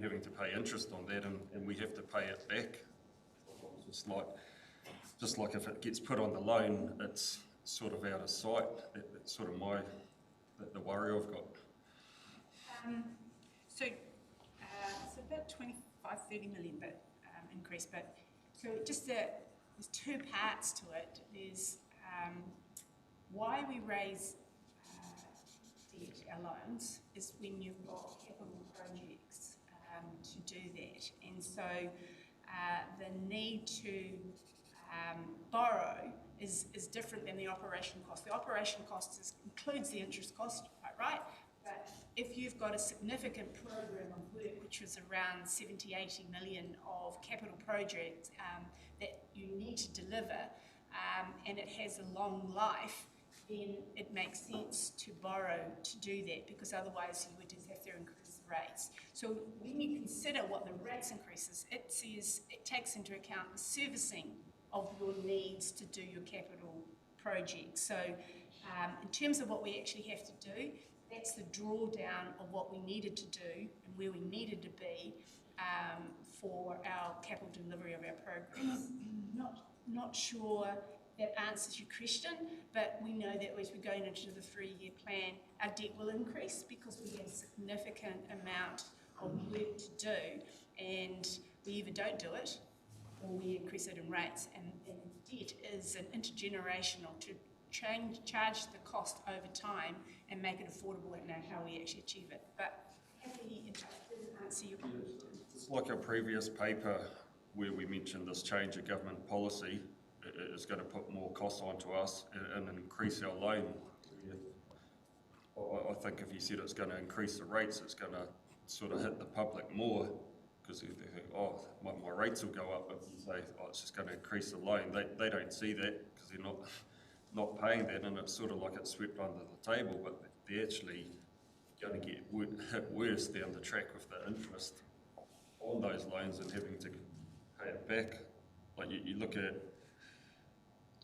having to pay interest on that and we have to pay it back. Just like if it gets put on the loan, it's sort of out of sight. That's sort of the worry I've got. So about 30 million increase, but so just there's two parts to it. There's why we raise debt, our loans, is when you've got capital projects to do that. And so the need to borrow is different than the operation cost. The operation cost includes the interest cost, quite right, but if you've got a significant program of work, which is around 70, 80 million of capital projects that you need to deliver, and it has a long life, then it makes sense to borrow to do that, because otherwise you would just have to increase the rates. So when you consider what the rates increases, it takes into account the servicing of your needs to do your capital projects. So in terms of what we actually have to do, that's the drawdown of what we needed to do and where we needed to be for our capital delivery of our programs. Not sure that answers your question, but we know that as we're going into the 3-year plan, our debt will increase because we have a significant amount of work to do, and we either don't do it or we increase it in rates, and debt is an intergenerational to charge the cost over time and make it affordable and know how we actually achieve it. But happy if that doesn't answer your question. It's like our previous paper, where we mentioned this change of government policy is going to put more costs onto us and increase our loan. I think if you said it's going to increase the rates, it's going to sort of hit the public more, because they think, oh, my rates will go up. If you say, oh, it's just going to increase the loan, they don't see that because they're not paying that, and it's sort of like it's swept under the table, but they're actually going to get hit worse down the track with the interest on those loans and having to pay it back. Like you look at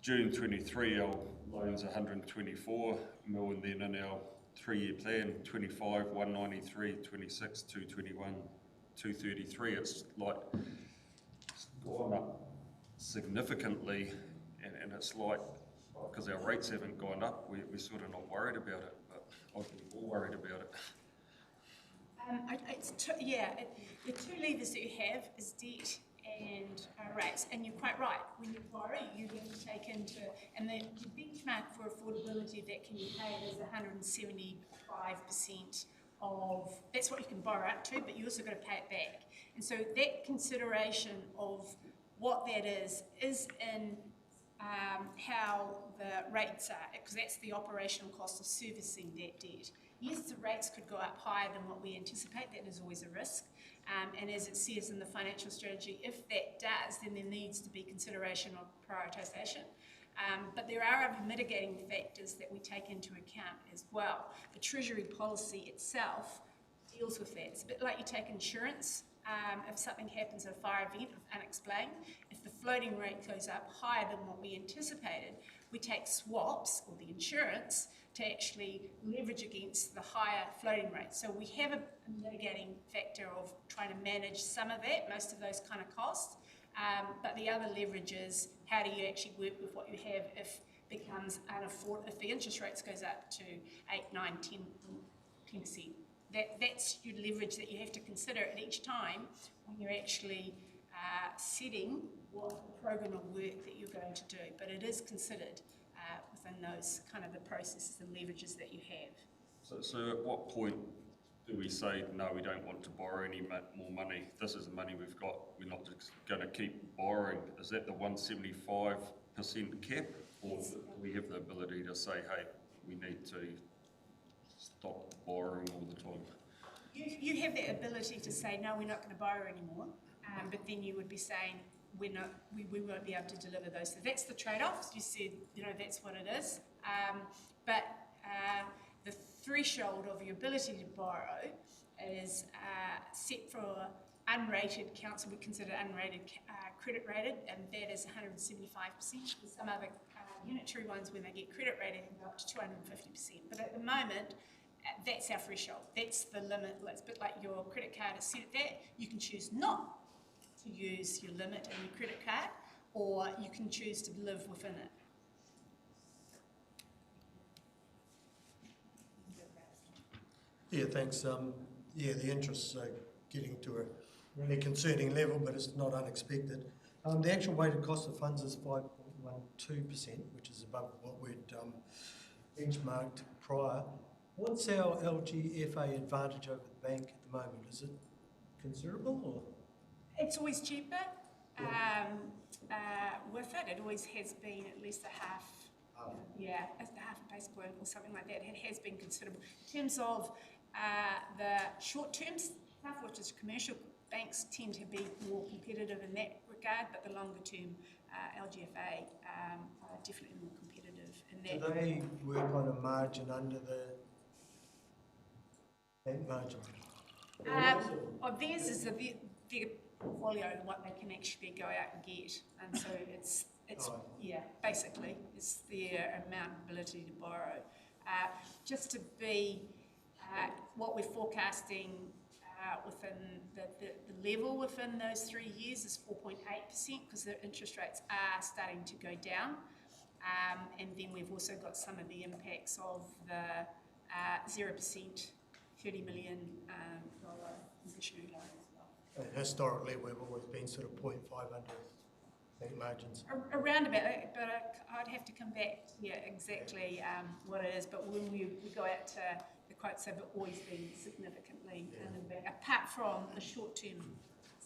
June 23, our loans 124 mil, and then in our 3-year plan, 25, 193, 26, 221, 233. It's like it's gone up significantally, and it's like, because our rates haven't gone up, we're sort of not worried about it, but I'd be more worried about it. The two levers that you have is debt and rates, and you're quite right. When you borrow, you have to take into, and the benchmark for affordability that can be paid is 175% of, that's what you can borrow up to, but you also got to pay it back. And so that consideration of what that is in how the rates are, because that's the operational cost of servicing that debt. Yes, the rates could go up higher than what we anticipate. That is always a risk. And as it says in the financial strategy, if that does, then there needs to be consideration of prioritisation. But there are other mitigating factors that we take into account as well. The Treasury policy itself deals with that. It's a bit like you take insurance. If something happens, a fire event unexplained, if the floating rate goes up higher than what we anticipated, we take swaps, or the insurance, to actually leverage against the higher floating rate. So we have a mitigating factor of trying to manage some of that, most of those kind of costs. But the other leverage is how do you actually work with what you have if becomes unaffordable, if the interest rates goes up to 8, 9, 10%. That's your leverage that you have to consider at each time when you're actually setting what program of work that you're going to do. But it is considered within those kind of the processes and leverages that you have. So at what point do we say, no, we don't want to borrow any more money? This is the money we've got. We're not just going to keep borrowing. Is that the 175% cap? Or do we have the ability to say, hey, we need to stop borrowing all the time? You have the ability to say, no, we're not going to borrow anymore, but then you would be saying, we won't be able to deliver those. So that's the trade-off. You said, that's what it is. But the threshold of your ability to borrow is set for unrated council. We consider unrated credit rated, and that is 175%. With some other unitary ones, when they get credit rated, can go up to 250%. But at the moment, that's our threshold. That's the limit. It's a bit like your credit card is set at that. You can choose not to use your limit in your credit card, or you can choose to live within it. Yeah, thanks. The interests are getting to a really concerning level, but it's not unexpected. The actual weighted cost of funds is 5.12%, which is above what we'd benchmarked prior. What's our LGFA advantage over the bank at the moment? Is it considerable, or? It's always cheaper with it. It always has been at least a half a basis point or something like that. It has been considerable. In terms of the short-term stuff, which is commercial, banks tend to be more competitive in that regard, but the longer-term LGFA are definitely more competitive in that. Do they work on a margin under the bank margin? Theirs is their portfolio and what they can actually go out and get, and so it's basically it's their amount of ability to borrow. Just to be what we're forecasting within the level within those 3 years is 4.8%, because the interest rates are starting to go down, and then we've also got some of the impacts of the 0% $30 million conditional loan as well. Historically, we've always been sort of 0.5 under bank margins. Around about it, but I'd have to come back to exactly what it is. But when we go out to the quotes, have always been significantly in the back, apart from the short-term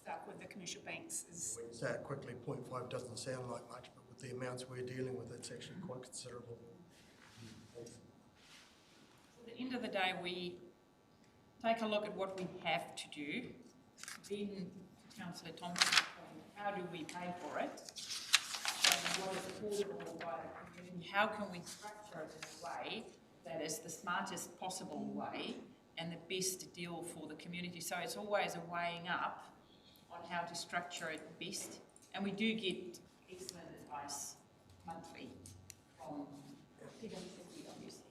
stuff with the commercial banks is. When you say it quickly, 0.5 doesn't sound like much, but with the amounts we're dealing with, it's actually quite considerable. At the end of the day, we take a look at what we have to do. Then, Councillor Thompson's point, how do we pay for it? And what is affordable by the community? How can we structure it in a way that is the smartest possible way and the best deal for the community? So it's always a weighing up on how to structure it best. And we do get excellent advice monthly from PwC, obviously.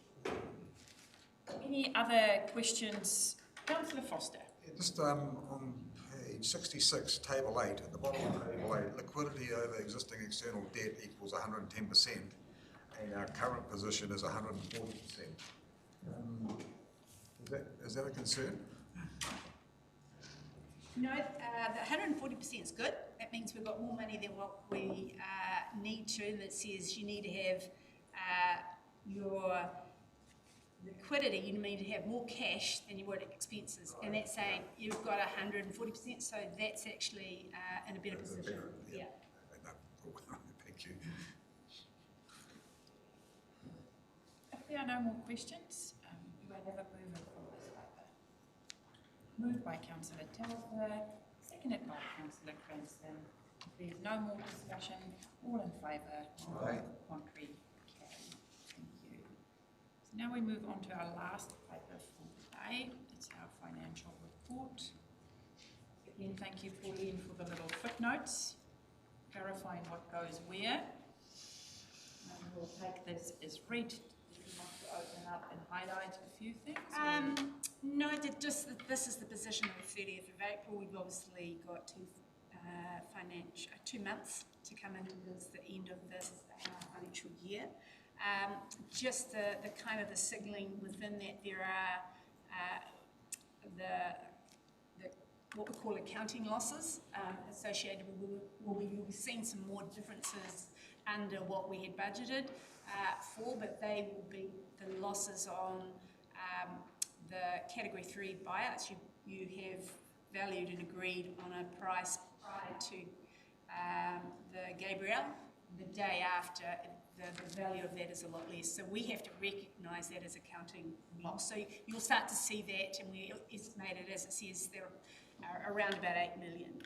Any other questions? Councillor Foster. Yeah, just on page 66, table 8, at the bottom of table 8, liquidity over existing external debt equals 110%, and our current position is 140%. Is that a concern? No, the 140% is good. That means we've got more money than what we need to, and it says you need to have your liquidity, you need to have more cash than you would expenses, and that's saying you've got 140%, so that's actually in a better position. Yeah. Thank you. If there are no more questions, do I have a mover for this paper? Moved by Councillor Telfer, seconded by Councillor Cranston. If there's no more discussion, all in favour? Aye. Contrary, carried. Thank you. So now we move on to our last paper for today. It's our financial report. Again, thank you, Pauline, for the little footnotes, clarifying what goes where. And we'll take this as read. Do you want to open up and highlight a few things? No, this is the position of the 30th of April. We've obviously got 2 months to come in towards the end of this financial year. Just the kind of the signalling within that there are what we call accounting losses associated with, we will be seeing some more differences under what we had budgeted for, but they will be the losses on the Category 3 buyouts. You have valued and agreed on a price prior to the Gabriel. The day after, the value of that is a lot less. So we have to recognise that as accounting loss. So you'll start to see that, and we estimate it, as it says, there are around about 8 million.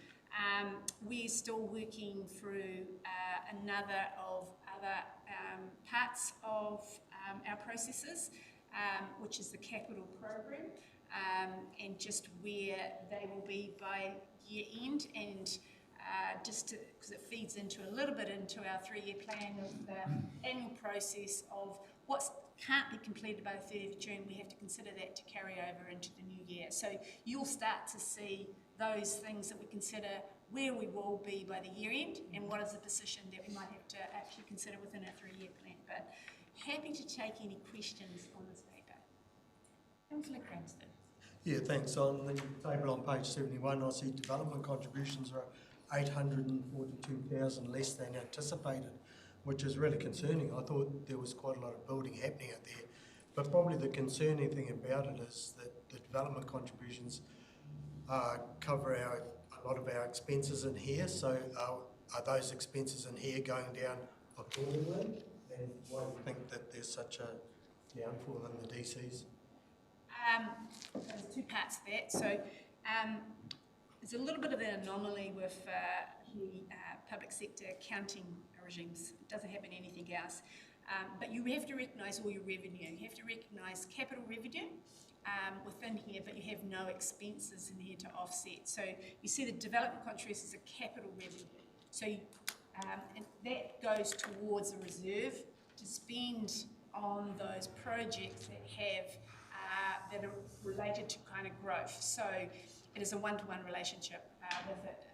We're still working through another of other parts of our processes, which is the capital program, and just where they will be by year end, and just because it feeds into a little bit into our 3-year plan of the annual process of what can't be completed by the 30th of June. We have to consider that to carry over into the new year. So you'll start to see those things that we consider where we will be by the year end and what is the position that we might have to actually consider within our 3-year plan. But happy to take any questions on this paper. Councillor Cranston. Yeah, thanks. On the table on page 71, I see development contributions are 842,000 less than anticipated, which is really concerning. I thought there was quite a lot of building happening out there, but probably the concerning thing about it is that the development contributions cover a lot of our expenses in here. So are those expenses in here going down accordingly? And why do you think that there's such a downfall in the DCs? There's 2 parts to that. So there's a little bit of an anomaly with the public sector accounting regimes. It doesn't happen anything else. But you have to recognise all your revenue. You have to recognise capital revenue within here, but you have no expenses in here to offset. So you see the development contributions as a capital revenue. So and that goes towards a reserve to spend on those projects that have that are related to kind of growth. So it is a one-to-one relationship with it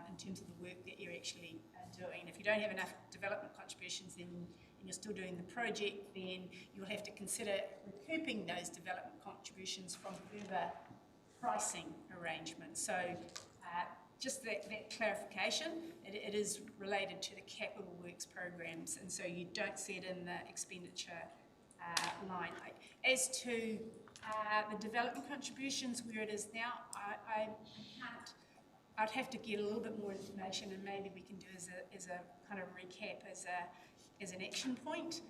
in terms of the work that you're actually doing. If you don't have enough development contributions then, and you're still doing the project, then you'll have to consider recouping those development contributions from further pricing arrangements. So just that clarification, it is related to the capital works programs, and so you don't see it in the expenditure line. As to the development contributions where it is now, I can't I'd have to get a little bit more information, and maybe we can do as a kind of recap, as an action point,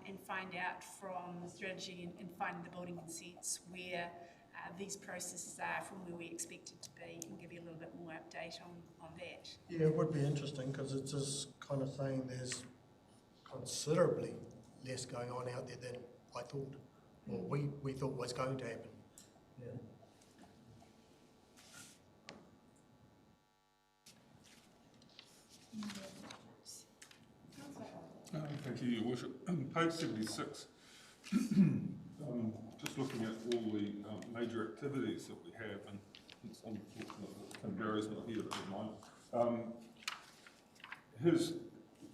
and find out from the strategy and finding the building consents where these processes are from where we expect it to be, and give you a little bit more update on that. Yeah, it would be interesting because it's just kind of saying there's considerably less going on out there than I thought, or we thought was going to happen. Yeah. Thank you, Your Worship. Page 76, just looking at all the major activities that we have, and it's unfortunate that Canberra's not here at the moment. His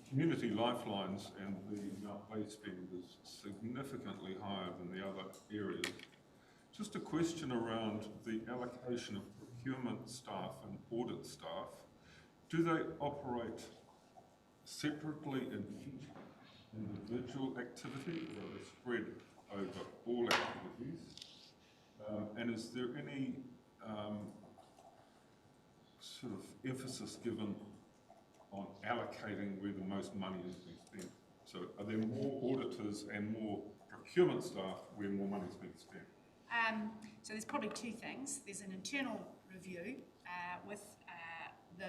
community lifelines and the amount they spend is significantly higher than the other areas. Just a question around the allocation of procurement staff and audit staff. Do they operate separately in each individual activity, or are they spread over all activities? And is there any sort of emphasis given on allocating where the most money is being spent? So are there more auditors and more procurement staff where more money is being spent? So there's probably two things. There's an internal review with the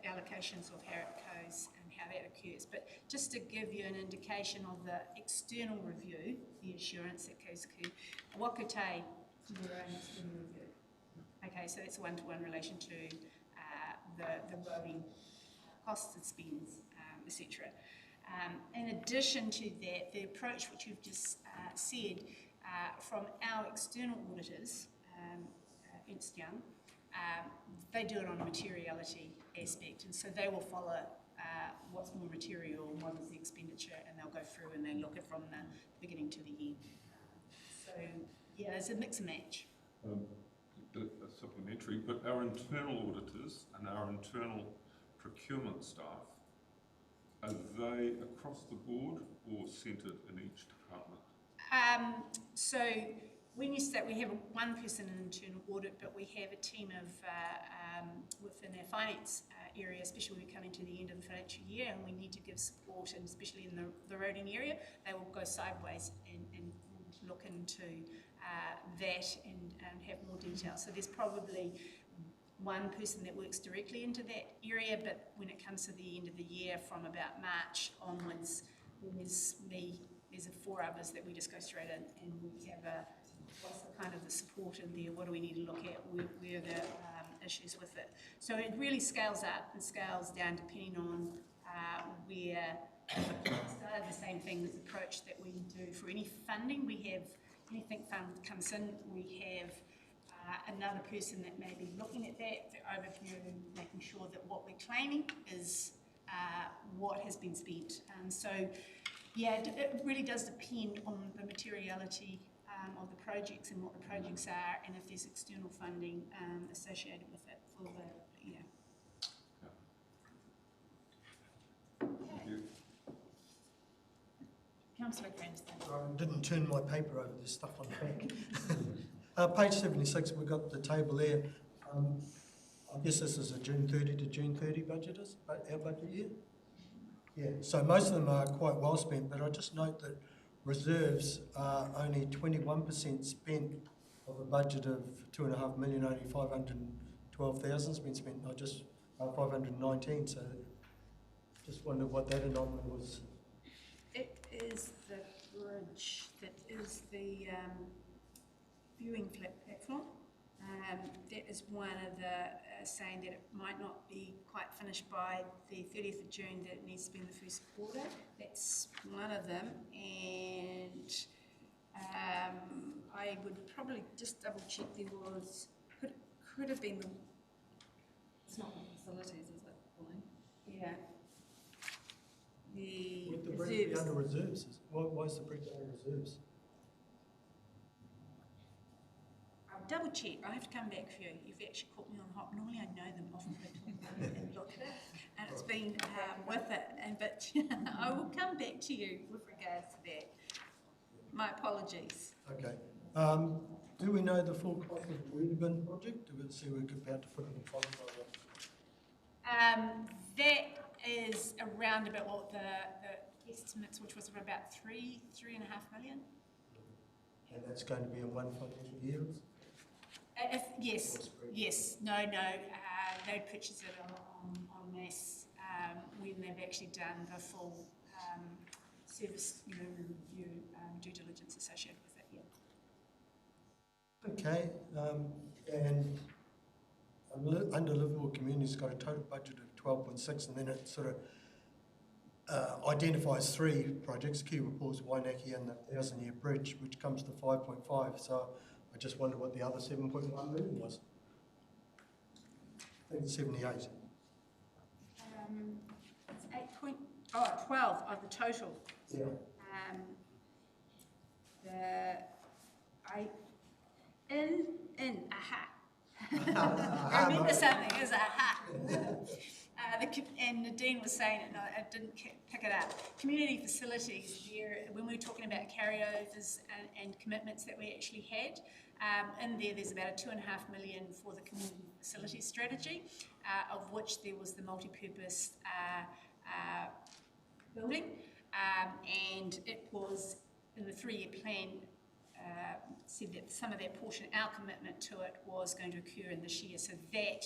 allocations of how it goes and how that occurs. But just to give you an indication of the external review, the assurance that goes to Wakute to their own external review. Okay, so that's a one-to-one relation to the roading costs and spends, etc. In addition to that, the approach which you've just said from our external auditors, Ernst Young, they do it on a materiality aspect, and so they will follow what's more material, what is the expenditure, and they'll go through and they look at from the beginning to the end. So yeah, it's a mix and match. A supplementary, but our internal auditors and our internal procurement staff, are they across the board or centred in each department? So when you start, we have one person in internal audit, but we have a team of within our finance area, especially when we're coming to the end of the financial year and we need to give support, and especially in the roading area, they will go sideways and look into that and have more detail. So there's probably one person that works directly into that area, but when it comes to the end of the year, from about March onwards, there's me, there's 4 others that we just go straight in and we have what's the kind of the support in there, what do we need to look at, where are the issues with it. So it really scales up and scales down depending on where the same thing as the approach that we do for any funding. We have anything fund comes in, we have another person that may be looking at that, the overview, making sure that what we're claiming is what has been spent. So yeah, it really does depend on the materiality of the projects and what the projects are, and if there's external funding associated with it for the, yeah. Thank you. Councillor Cranston. I didn't turn my paper over, there's stuff on the back. Page 76, we've got the table there. I guess this is a June 30 to June 30 budget, is our budget year? Yeah, so most of them are quite well spent, but I just note that reserves are only 21% spent of a budget of 2.5 million, only 512,000 has been spent, not just 519, so just wondered what that anomaly was. It is the bridge that is the viewing platform. That is one of the saying that it might not be quite finished by the 30th of June, that it needs to be in the first quarter. That's one of them, and I would probably just double check there was, could have been the... It's not the facilities, is it, Pauline? Yeah. Would the bridge be under reserves? Why is the bridge under reserves? I'll double check. I have to come back for you. You've actually caught me on hot. Normally I know them off the and look at it, and it's been with it. But I will come back to you with regards to that. My apologies. Okay. Do we know the full cost of the Gisborne project? Do we see we're about to put it in front of us? That is around about what the estimates, which was about 3.5 million. And that's going to be in one financial year? Yes, no, they purchase it en masse when they've actually done the full service, review, due diligence associated with it, yeah. Okay, and under Liverpool Community's got a total budget of 12.6, and then it sort of identifies 3 projects, Kiwi Pools, Wainaki and the 1,000 Year Bridge, which comes to 5.5. So I just wonder what the other 7.1 million was. I think it's 78. It's 12 of the total. Yeah. I remember something, it was aha. And Nadine was saying it, and I didn't pick it up. Community facilities, when we were talking about carryovers and commitments that we actually had, in there's about a 2.5 million for the community facilities strategy, of which there was the multi-purpose building, and it was in the 3-year plan said that some of that portion, our commitment to it, was going to occur in this year. So that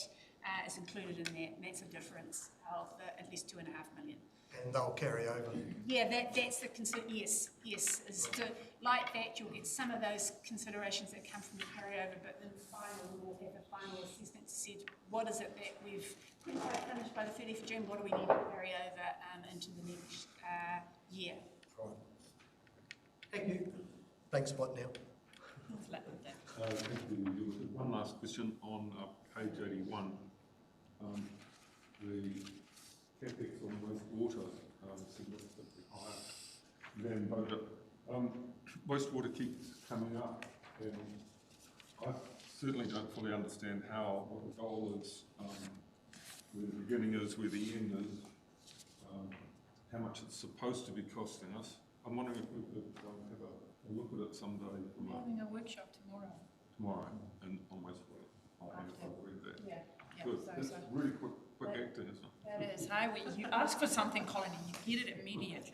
is included in that, and that's a difference of at least 2.5 million. And they'll carry over. Yeah, that's the yes. Is to, like that, you'll get some of those considerations that come from the carryover, but then finally we'll have a final assessment to see what is it that we've pretty much finished by the 30th of June, what do we need to carry over into the next year. Right. Thank you. Thanks, Spot now. Thank you. One last question on page 81. The capex on wastewater significantly higher than budget. Wastewater keeps coming up, and I certainly don't fully understand what the goal is, where the beginning is, where the end is, how much it's supposed to be costing us. I'm wondering if we could have a look at it someday. We're having a workshop tomorrow. And on wastewater. I've read that. Yeah. Good. It's really quick acting, isn't it? That is how you ask for something, Colin, and you get it immediately.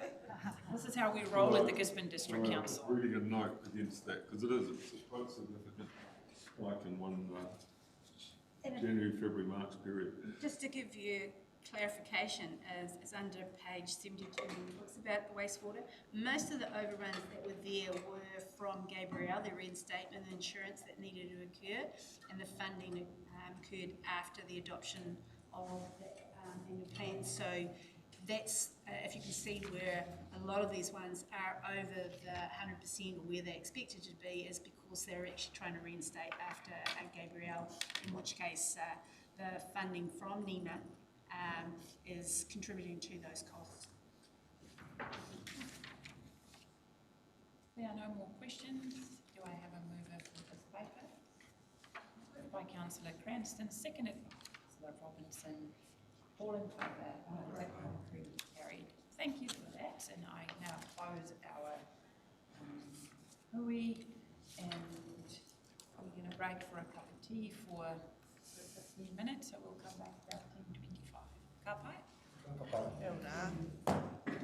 This is how we roll at the Gisborne District Council. I'm reading a note against that, because it's quite significant, like in one January, February, March period. Just to give you clarification, is under page 72, when it talks about the wastewater. Most of the overruns that were there were from Gabrielle, the reinstatement and insurance that needed to occur, and the funding occurred after the adoption of the annual plan. So that's, if you can see where a lot of these ones are over the 100% or where they're expected to be, is because they're actually trying to reinstate after Gabrielle, in which case the funding from NEMA is contributing to those costs. There are no more questions. Do I have a mover for this paper? Moved by Councillor Cranston, seconded by Councillor Robinson. All in favour? That concludes carried. Thank you for that, and I now close our hui, and we're going to break for a cup of tea for 15 minutes, so we'll come back about 10:25. Ka pai? Ka pai.